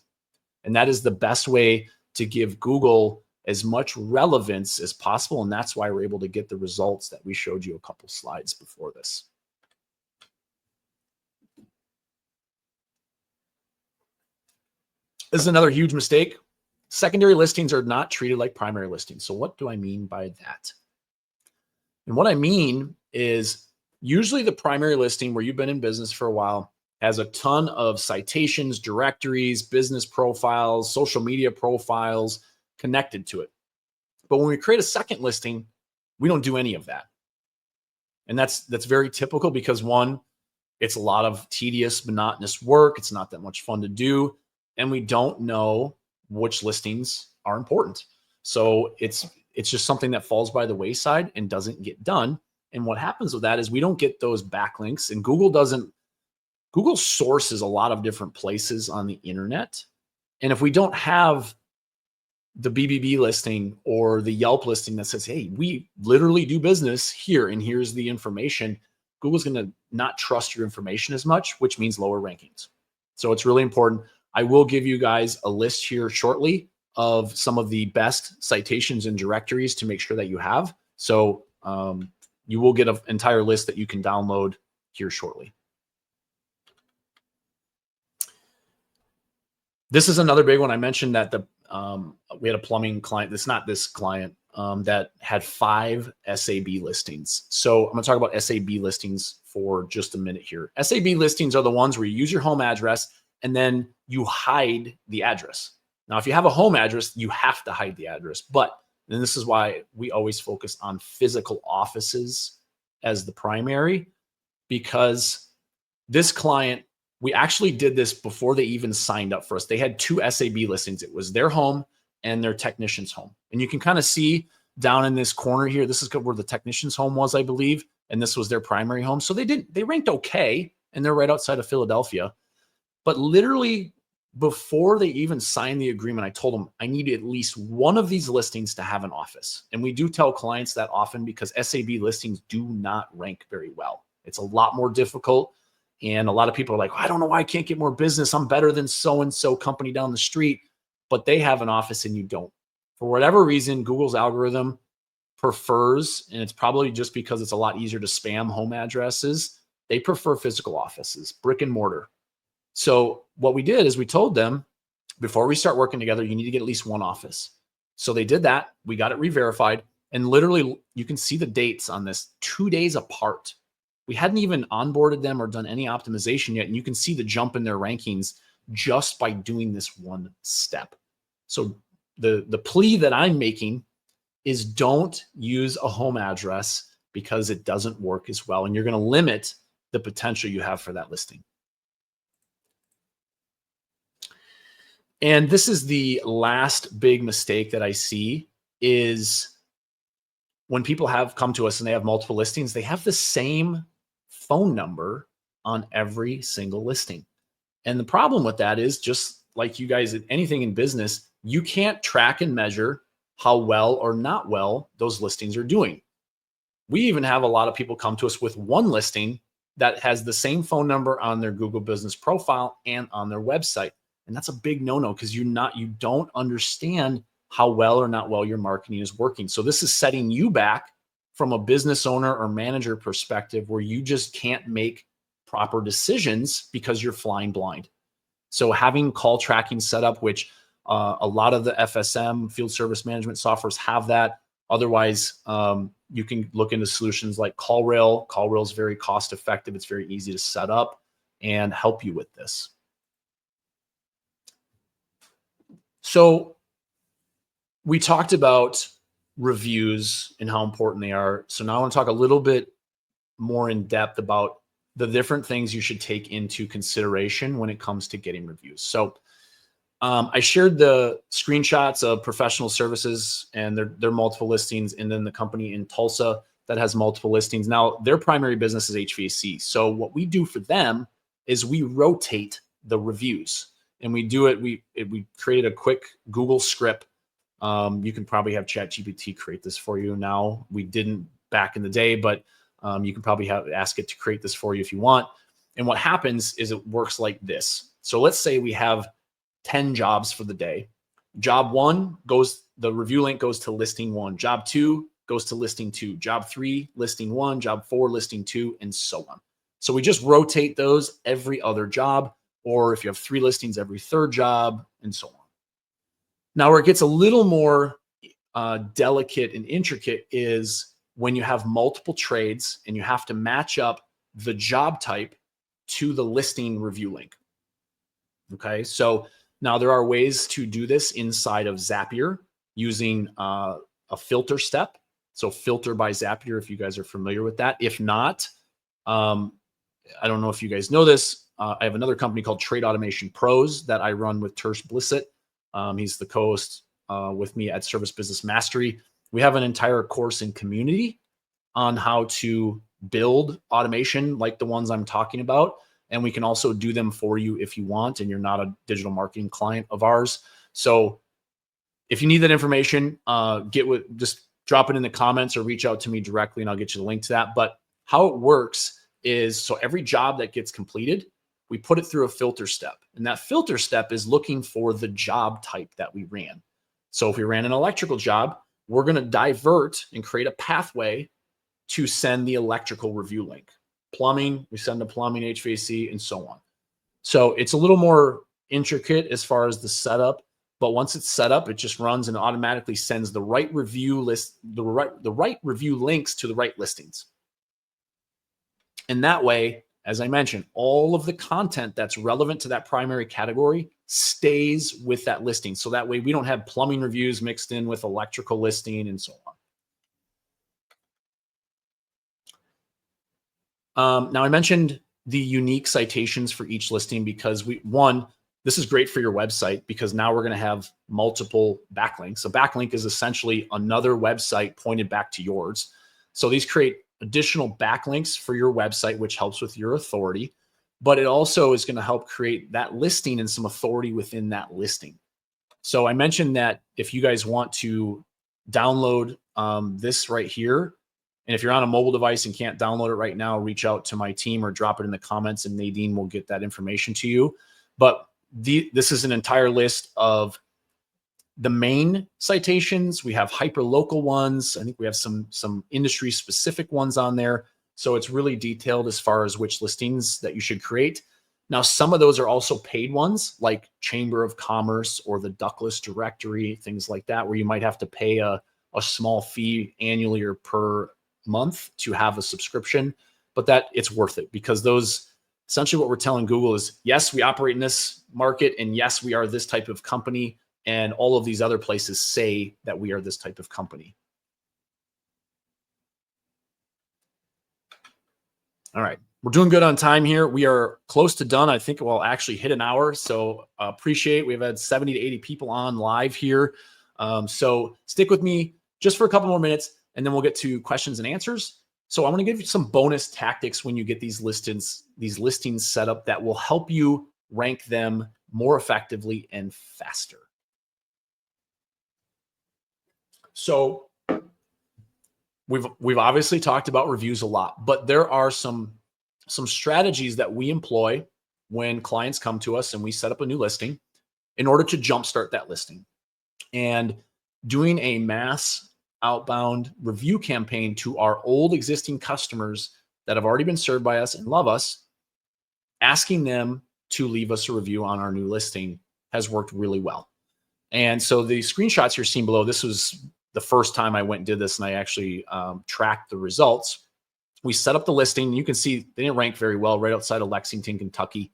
A: And that is the best way to give Google as much relevance as possible. And that's why we're able to get the results that we showed you a couple slides before this. This is another huge mistake. Secondary listings are not treated like primary listings. So what do I mean by that? And what I mean is usually the primary listing where you've been in business for a while has a ton of citations, directories, business profiles, social media profiles connected to it. But when we create a second listing, we don't do any of that. And that's very typical because, one, it's a lot of tedious, monotonous work. It's not that much fun to do. And we don't know which listings are important. So it's just something that falls by the wayside and doesn't get done. And what happens with that is we don't get those backlinks, and Google sources a lot of different places on the internet. And if we don't have the BBB listing or the Yelp listing that says, hey, we literally do business here and here's the information, Google's going to not trust your information as much, which means lower rankings. So it's really important. I will give you guys a list here shortly of some of the best citations and directories to make sure that you have. So you will get an entire list that you can download here shortly. This is another big one. I mentioned that we had a plumbing client. It's not this client that had 5 SAB listings. So I'm going to talk about SAB listings for just a minute here. SAB listings are the ones where you use your home address and then you hide the address. Now, if you have a home address, you have to hide the address. But then this is why we always focus on physical offices as the primary, because this client, we actually did this before they even signed up for us. They had 2 SAB listings. It was their home and their technician's home. And you can kind of see down in this corner here, this is where the technician's home was, I believe. And this was their primary home. So they ranked okay. And they're right outside of Philadelphia. But literally before they even signed the agreement, I told them I need at least one of these listings to have an office. And we do tell clients that often because SAB listings do not rank very well. It's a lot more difficult. And a lot of people are like, I don't know why I can't get more business. I'm better than so-and-so company down the street, but they have an office and you don't. For whatever reason, Google's algorithm prefers, and it's probably just because it's a lot easier to spam home addresses, they prefer physical offices, brick and mortar. So what we did is we told them, before we start working together, you need to get at least one office. So they did that. We got it re-verified. And literally, you can see the dates on this 2 days apart. We hadn't even onboarded them or done any optimization yet. And you can see the jump in their rankings just by doing this one step. So the plea that I'm making is don't use a home address because it doesn't work as well. And you're going to limit the potential you have for that listing. And this is the last big mistake that I see is when people have come to us and they have multiple listings, they have the same phone number on every single listing. And the problem with that is, just like you guys, anything in business, you can't track and measure how well or not well those listings are doing. We even have a lot of people come to us with one listing that has the same phone number on their Google business profile and on their website. And that's a big no-no because you don't understand how well or not well your marketing is working. So this is setting you back from a business owner or manager perspective where you just can't make proper decisions because you're flying blind. So having call tracking set up, which a lot of the FSM field service management softwares have that. Otherwise, you can look into solutions like CallRail. CallRail is very cost effective. It's very easy to set up and help you with this. So we talked about reviews and how important they are. So now I want to talk a little bit more in depth about the different things you should take into consideration when it comes to getting reviews. So I shared the screenshots of professional services and their multiple listings, and then the company in Tulsa that has multiple listings. Now, their primary business is HVAC. So what we do for them is we rotate the reviews, and we do it. We created a quick Google script. You can probably have ChatGPT create this for you now. We didn't back in the day, but you can probably ask it to create this for you if you want. And what happens is it works like this. So let's say we have 10 jobs for the day. Job 1 the review link goes to listing 1. Job 2 goes to listing 2. Job 3, listing 1. Job 4, listing 2, and so on. So we just rotate those every other job, or if you have 3 listings, every third job, and so on. Now, where it gets a little more delicate and intricate is when you have multiple trades and you have to match up the job type to the listing review link. Okay, so now there are ways to do this inside of Zapier using a filter step. So filter by Zapier, if you guys are familiar with that. If not, I don't know if you guys know this. I have another company called Trade Automation Pros that I run with Tersh Blissett. He's the co-host with me at Service Business Mastery. We have an entire course and community on how to build automation like the ones I'm talking about. And we can also do them for you if you want and you're not a digital marketing client of ours. So if you need that information, just drop it in the comments or reach out to me directly and I'll get you the link to that. But how it works is, so every job that gets completed, we put it through a filter step. And that filter step is looking for the job type that we ran. So if we ran an electrical job, we're going to divert and create a pathway to send the electrical review link. Plumbing, we send to plumbing, HVAC, and so on. So it's a little more intricate as far as the setup, but once it's set up, it just runs and automatically sends the right review list, the right review links to the right listings. And that way, as I mentioned, all of the content that's relevant to that primary category stays with that listing. So that way we don't have plumbing reviews mixed in with electrical listing and so on. Now I mentioned the unique citations for each listing because this is great for your website because now we're going to have multiple backlinks. A backlink is essentially another website pointed back to yours. So these create additional backlinks for your website, which helps with your authority, but it also is going to help create that listing and some authority within that listing. So I mentioned that if you guys want to download this right here, and if you're on a mobile device and can't download it right now, reach out to my team or drop it in the comments and Nadine will get that information to you. But this is an entire list of the main citations. We have hyper local ones. I think we have some industry specific ones on there. So it's really detailed as far as which listings that you should create. Now, some of those are also paid ones like Chamber of Commerce or the Ductless Directory, things like that, where you might have to pay a small fee annually or per month to have a subscription, but that it's worth it because those essentially what we're telling Google is, yes, we operate in this market and yes, we are this type of company. And all of these other places say that we are this type of company. All right. We're doing good on time here. We are close to done. I think we'll actually hit an hour. So appreciate, we've had 70 to 80 people on live here. So stick with me just for a couple more minutes and then we'll get to questions and answers. So I'm going to give you some bonus tactics when you get these listings set up that will help you rank them more effectively and faster. So we've obviously talked about reviews a lot, but there are some strategies that we employ when clients come to us and we set up a new listing. in order to jumpstart that listing. And doing a mass outbound review campaign to our old existing customers that have already been served by us and love us, asking them to leave us a review on our new listing has worked really well. And so the screenshots you're seeing below, this was the first time I went and did this, and I actually tracked the results. We set up the listing. You can see they didn't rank very well right outside of Lexington, Kentucky.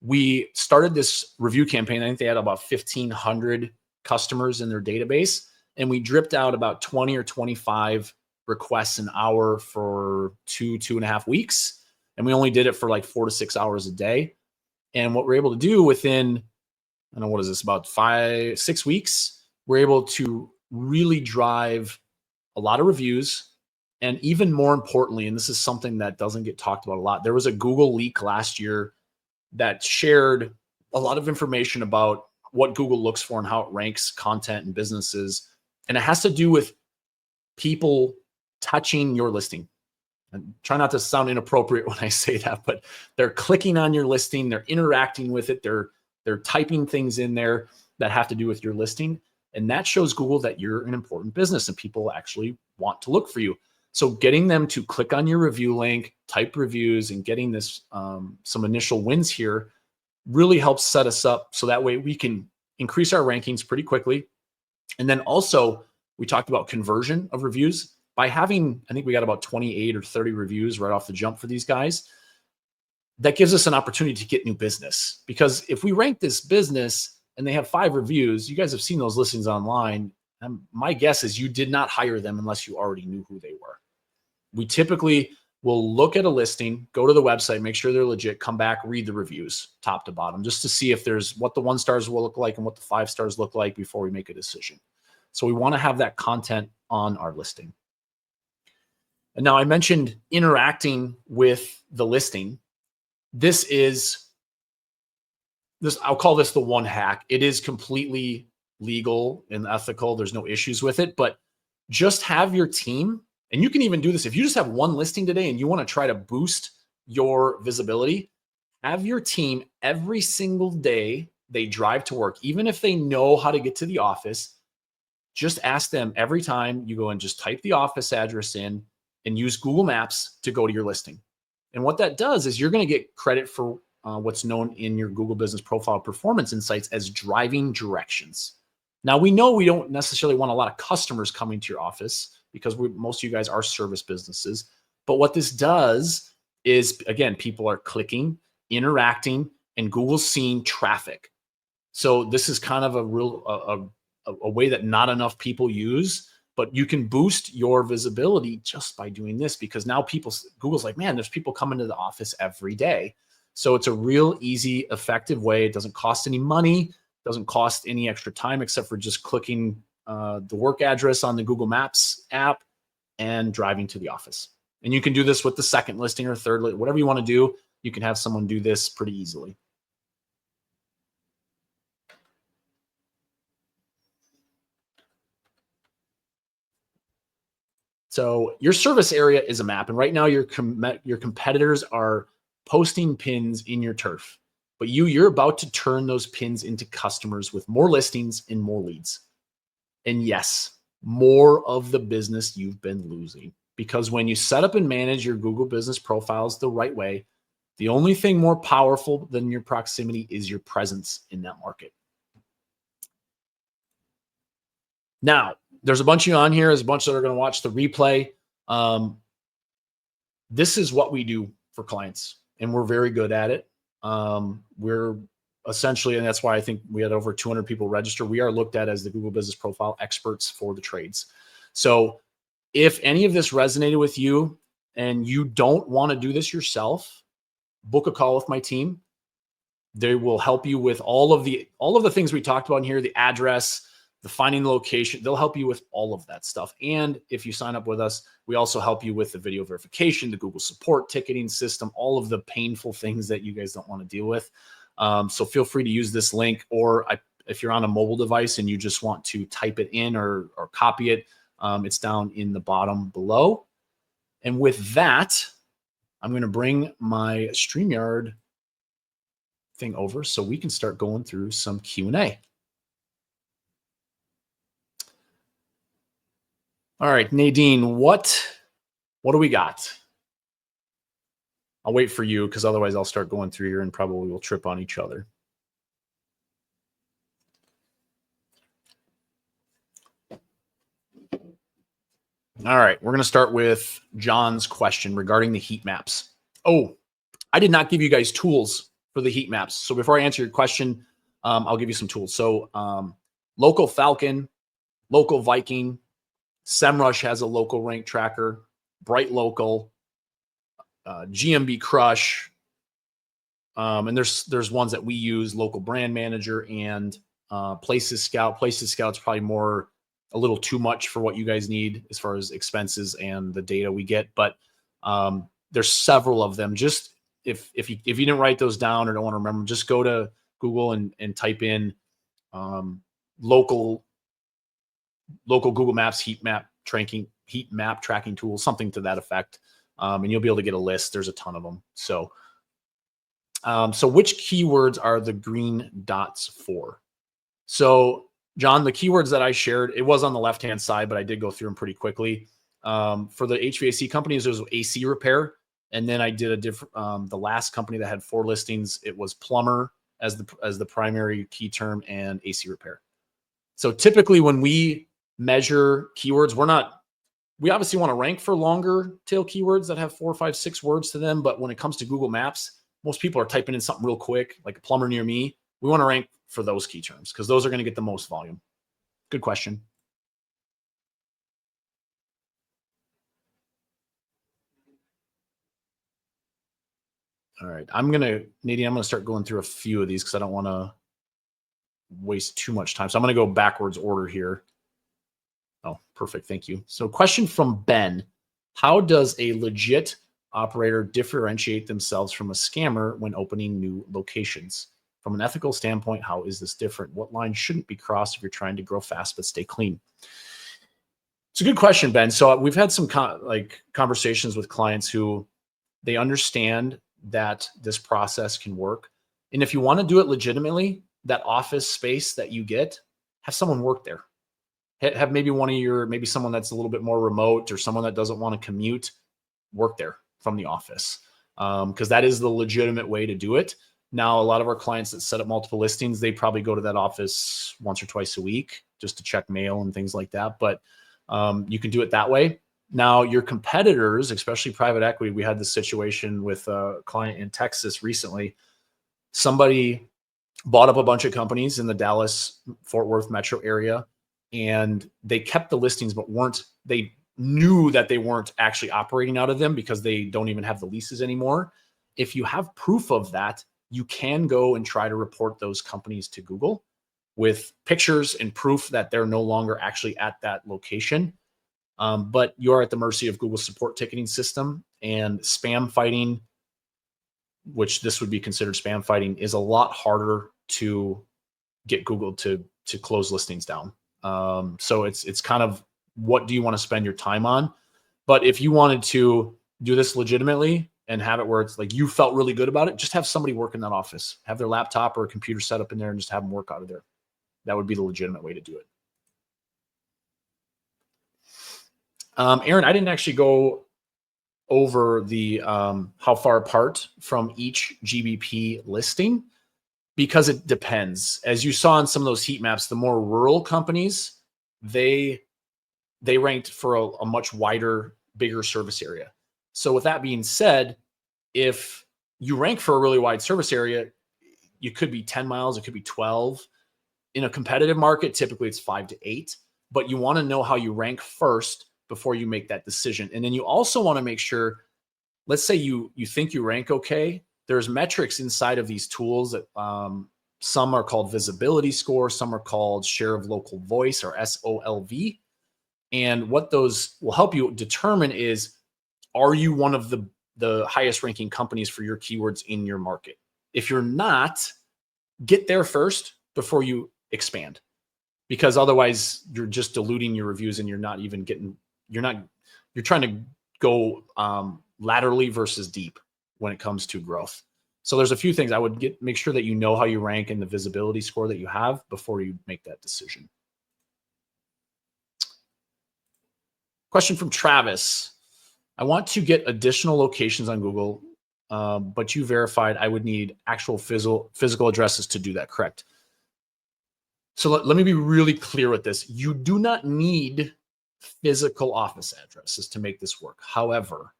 A: We started this review campaign. I think they had about 1,500 customers in their database, and we dripped out about 20 or 25 requests an hour for 2.5 weeks. And we only did it for like 4 to 6 hours a day. And what we're able to do within, I don't know, what is this, about 5-6 weeks, we're able to really drive a lot of reviews. And even more importantly, and this is something that doesn't get talked about a lot, there was a Google leak last year that shared a lot of information about what Google looks for and how it ranks content and businesses. And it has to do with people touching your listing. And try not to sound inappropriate when I say that, but they're clicking on your listing, they're interacting with it, they're typing things in there that have to do with your listing. And that shows Google that you're an important business and people actually want to look for you. So getting them to click on your review link, type reviews, and getting this some initial wins here really helps set us up so that way we can increase our rankings pretty quickly. And then also, we talked about conversion of reviews. By having, I think we got about 28 or 30 reviews right off the jump for these guys, that gives us an opportunity to get new business. Because if we rank this business and they have 5 reviews, you guys have seen those listings online. My guess is you did not hire them unless you already knew who they were. We typically will look at a listing, go to the website, make sure they're legit, come back, read the reviews top to bottom, just to see if there's what the 1 stars will look like and what the 5 stars look like before we make a decision. So we want to have that content on our listing. And now I mentioned interacting with the listing. I'll call this the one hack. It is completely legal and ethical. There's no issues with it, but just have your team, and you can even do this if you just have one listing today and you want to try to boost your visibility, have your team every single day they drive to work, even if they know how to get to the office, just ask them every time you go and just type the office address in and use Google Maps to go to your listing. And what that does is you're going to get credit for what's known in your Google Business Profile Performance Insights as driving directions. Now, we know we don't necessarily want a lot of customers coming to your office because most of you guys are service businesses. But what this does is, again, people are clicking, interacting, and Google's seeing traffic. So this is kind of a way that not enough people use, but you can boost your visibility just by doing this, because now Google's like, man, there's people coming to the office every day. So it's a real easy, effective way. It doesn't cost any money, doesn't cost any extra time except for just clicking the work address on the Google Maps app and driving to the office. And you can do this with the second listing or third, whatever you want to do. You can have someone do this pretty easily. So your service area is a map, and right now your competitors are posting pins in your turf, but you're about to turn those pins into customers with more listings and more leads. And yes, more of the business you've been losing, because when you set up and manage your Google business profiles the right way, the only thing more powerful than your proximity is your presence in that market. Now, there's a bunch of you on here. There's a bunch that are going to watch the replay. This is what we do for clients, and we're very good at it. We're essentially, and that's why I think we had over 200 people register. We are looked at as the Google Business Profile experts for the trades. So if any of this resonated with you and you don't want to do this yourself, book a call with my team. They will help you with all of the things we talked about in here, the address, the finding the location. They'll help you with all of that stuff. And if you sign up with us, we also help you with the video verification, the Google support ticketing system, all of the painful things that you guys don't want to deal with. So feel free to use this link, or if you're on a mobile device and you just want to type it in or copy it, it's down in the bottom below. And with that, I'm going to bring my StreamYard thing over so we can start going through some Q&A. All right, Nadine, what do we got? I'll wait for you because otherwise I'll start going through here and probably we'll trip on each other. All right, we're going to start with John's question regarding the heat maps. Oh, I did not give you guys tools for the heat maps. So before I answer your question, I'll give you some tools. So Local Falcon, Local Viking, SEMrush has a local rank tracker, Bright Local, GMB Crush, and there's ones that we use, Local Brand Manager and Places Scout. Places Scout's probably a little too much for what you guys need as far as expenses and the data we get, but there's several of them. Just if you didn't write those down or don't want to remember, just go to Google and type in local Google Maps heat map tracking tools, something to that effect, and you'll be able to get a list. There's a ton of them. So which keywords are the green dots for? So John, the keywords that I shared, it was on the left-hand side, but I did go through them pretty quickly. For the HVAC companies, there was AC repair. And then I did a different, the last company that had 4 listings, it was plumber as the primary key term and AC repair. So typically when we measure keywords, we obviously want to rank for longer tail keywords that have 4, 5, 6 words to them. But when it comes to Google Maps, most people are typing in something real quick, like a plumber near me. We want to rank for those key terms because those are going to get the most volume. Good question. All right. Nadine, I'm going to start going through a few of these because I don't want to waste too much time. So I'm going to go backwards order here. Oh, perfect. Thank you. So question from Ben. How does a legit operator differentiate themselves from a scammer when opening new locations? From an ethical standpoint, how is this different? What line shouldn't be crossed if you're trying to grow fast but stay clean? It's a good question, Ben. So we've had some conversations with clients who they understand that this process can work. And if you want to do it legitimately, that office space that you get, have someone work there. Have maybe maybe someone that's a little bit more remote or someone that doesn't want to commute, work there from the office. Because that is the legitimate way to do it. Now, a lot of our clients that set up multiple listings, they probably go to that office once or twice a week just to check mail and things like that. But you can do it that way. Now, your competitors, especially private equity, we had this situation with a client in Texas recently. Somebody bought up a bunch of companies in the Dallas-Fort Worth metro area, and they kept the listings, but they knew that they weren't actually operating out of them because they don't even have the leases anymore. If you have proof of that, you can go and try to report those companies to Google with pictures and proof that they're no longer actually at that location. But you're at the mercy of Google's support ticketing system, and spam fighting, which this would be considered spam fighting, is a lot harder to get Google to close listings down. So it's kind of, what do you want to spend your time on? But if you wanted to do this legitimately and have it where it's like you felt really good about it, just have somebody work in that office, have their laptop or a computer set up in there and just have them work out of there. That would be the legitimate way to do it. Aaron, I didn't actually go over the how far apart from each GBP listing because it depends. As you saw in some of those heat maps, the more rural companies, they ranked for a much wider, bigger service area. So with that being said, if you rank for a really wide service area, you could be 10 miles, it could be 12. In a competitive market, typically it's 5 to 8, but you want to know how you rank first before you make that decision. And then you also want to make sure, let's say you think you rank okay, there's metrics inside of these tools that some are called visibility score, some are called share of local voice or SOLV. And what those will help you determine is, are you one of the highest ranking companies for your keywords in your market? If you're not, get there first before you expand, because otherwise you're just diluting your reviews and you're trying to go laterally versus deep when it comes to growth. So there's a few things I would make sure that you know how you rank and the visibility score that you have before you make that decision. Question from Travis. I want to get additional locations on Google, but you verified I would need actual physical addresses to do that, correct? So let me be really clear with this. You do not need physical office addresses to make this work. However,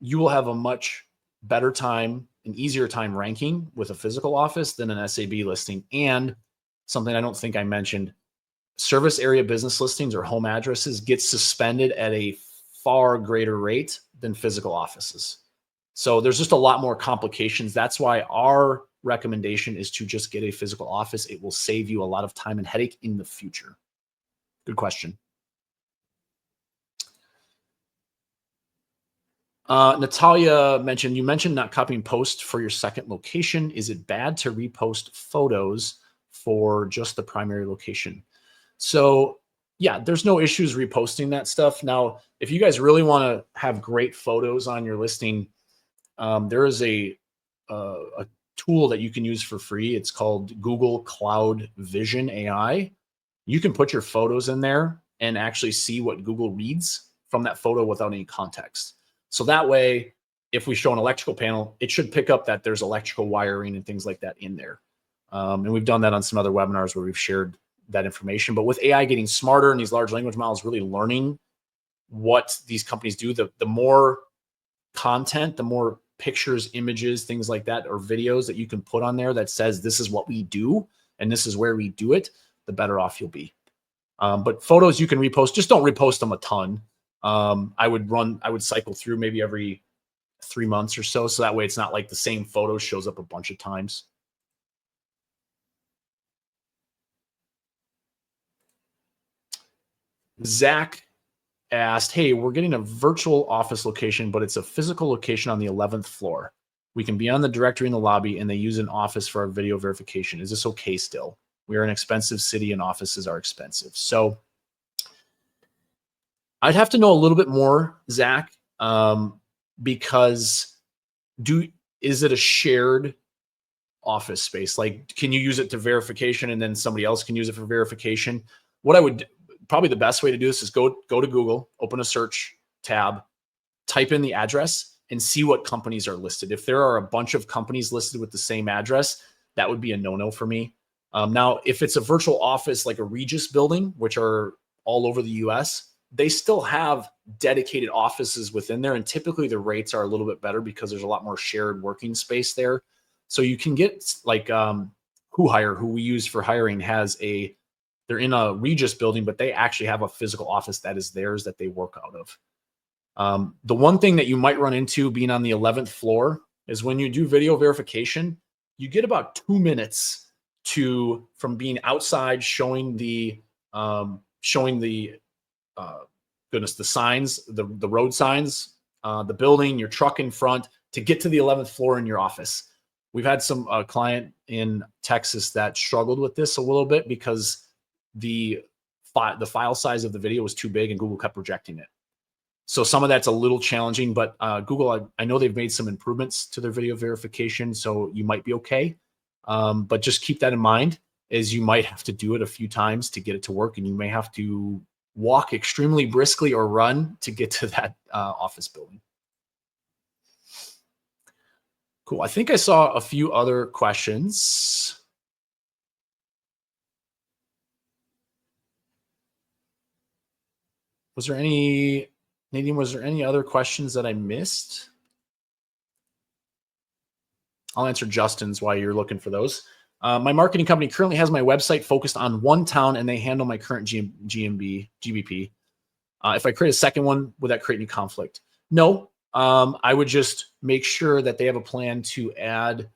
A: you will have a much better time, an easier time ranking with a physical office than an SAB listing. And something I don't think I mentioned, service area business listings or home addresses get suspended at a far greater rate than physical offices. So there's just a lot more complications. That's why our recommendation is to just get a physical office. It will save you a lot of time and headache in the future. Good question. Natalia mentioned, you mentioned not copying post for your second location. Is it bad to repost photos for just the primary location? So yeah, there's no issues reposting that stuff. Now, if you guys really want to have great photos on your listing, there is a tool that you can use for free. It's called Google Cloud Vision AI. You can put your photos in there and actually see what Google reads from that photo without any context. So that way, if we show an electrical panel, it should pick up that there's electrical wiring and things like that in there. And we've done that on some other webinars where we've shared that information. But with AI getting smarter and these large language models really learning what these companies do, the more content, the more pictures, images, things like that, or videos that you can put on there that says this is what we do and this is where we do it, the better off you'll be. But photos you can repost, just don't repost them a ton. I would cycle through maybe every 3 months or so. So that way it's not like the same photo shows up a bunch of times. Zach asked, hey, we're getting a virtual office location, but it's a physical location on the 11th floor. We can be on the directory in the lobby and they use an office for our video verification. Is this okay still? We are an expensive city and offices are expensive. So I'd have to know a little bit more, Zach, because is it a shared office space? Like, can you use it to verification and then somebody else can use it for verification? What I would probably the best way to do this is go to Google, open a search tab, type in the address and see what companies are listed. If there are a bunch of companies listed with the same address, that would be a no-no for me. Now, if it's a virtual office like a Regis building, which are all over the US, they still have dedicated offices within there. And typically the rates are a little bit better because there's a lot more shared working space there. So you can get like WhoHire, who we use for hiring, they're in a Regis building, but they actually have a physical office that is theirs that they work out of. The one thing that you might run into being on the 11th floor is when you do video verification, you get about 2 minutes from being outside showing the the signs, the road signs, the building, your truck in front, to get to the 11th floor in your office. We've had some client in Texas that struggled with this a little bit because the file size of the video was too big and Google kept rejecting it. So some of that's a little challenging, but Google, I know they've made some improvements to their video verification, so you might be okay. But just keep that in mind, as you might have to do it a few times to get it to work, and you may have to walk extremely briskly or run to get to that office building. Cool. I think I saw a few other questions. Nadine, was there any other questions that I missed? I'll answer Justin's while you're looking for those. My marketing company currently has my website focused on one town and they handle my current GBP. If I create a second one, would that create any conflict? No. I would just make sure that they have a plan to add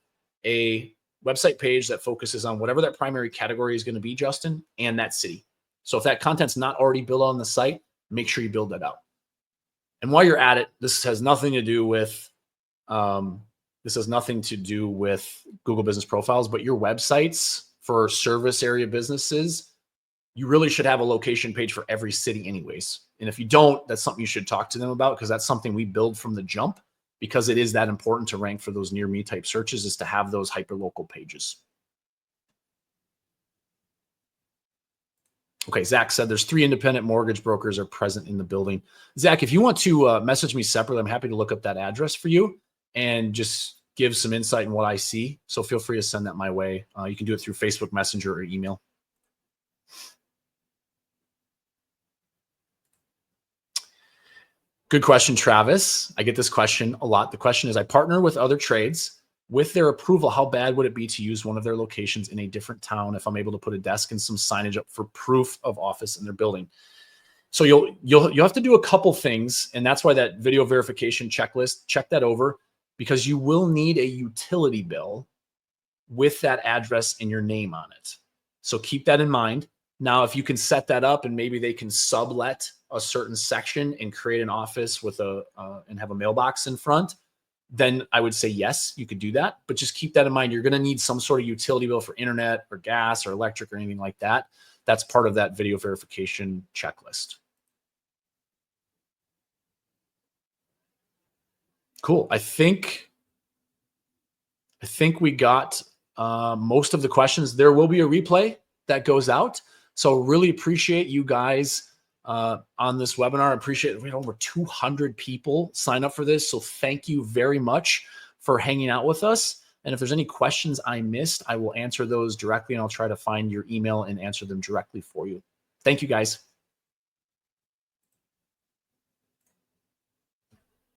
A: a website page that focuses on whatever that primary category is going to be, Justin, and that city. So if that content's not already built on the site, make sure you build that out. And while you're at it, this has nothing to do with Google Business Profiles, but your websites for service area businesses, you really should have a location page for every city anyways. And if you don't, that's something you should talk to them about, because that's something we build from the jump, because it is that important to rank for those near me type searches, is to have those hyperlocal pages. Okay, Zach said there's 3 independent mortgage brokers are present in the building. Zach, if you want to message me separately, I'm happy to look up that address for you and just give some insight in what I see. So feel free to send that my way. You can do it through Facebook Messenger or email. Good question, Travis. I get this question a lot. The question is, I partner with other trades. With their approval, how bad would it be to use one of their locations in a different town if I'm able to put a desk and some signage up for proof of office in their building? So you'll have to do a couple things, and that's why that video verification checklist, check that over, because you will need a utility bill with that address and your name on it. So keep that in mind. Now, if you can set that up and maybe they can sublet a certain section and create an office with and have a mailbox in front, then I would say, yes, you could do that. But just keep that in mind. You're going to need some sort of utility bill for internet or gas or electric or anything like that. That's part of that video verification checklist. Cool. I think we got most of the questions. There will be a replay that goes out. So really appreciate you guys on this webinar. I appreciate we had over 200 people sign up for this. So thank you very much for hanging out with us. And if there's any questions I missed, I will answer those directly, and I'll try to find your email and answer them directly for you. Thank you, guys.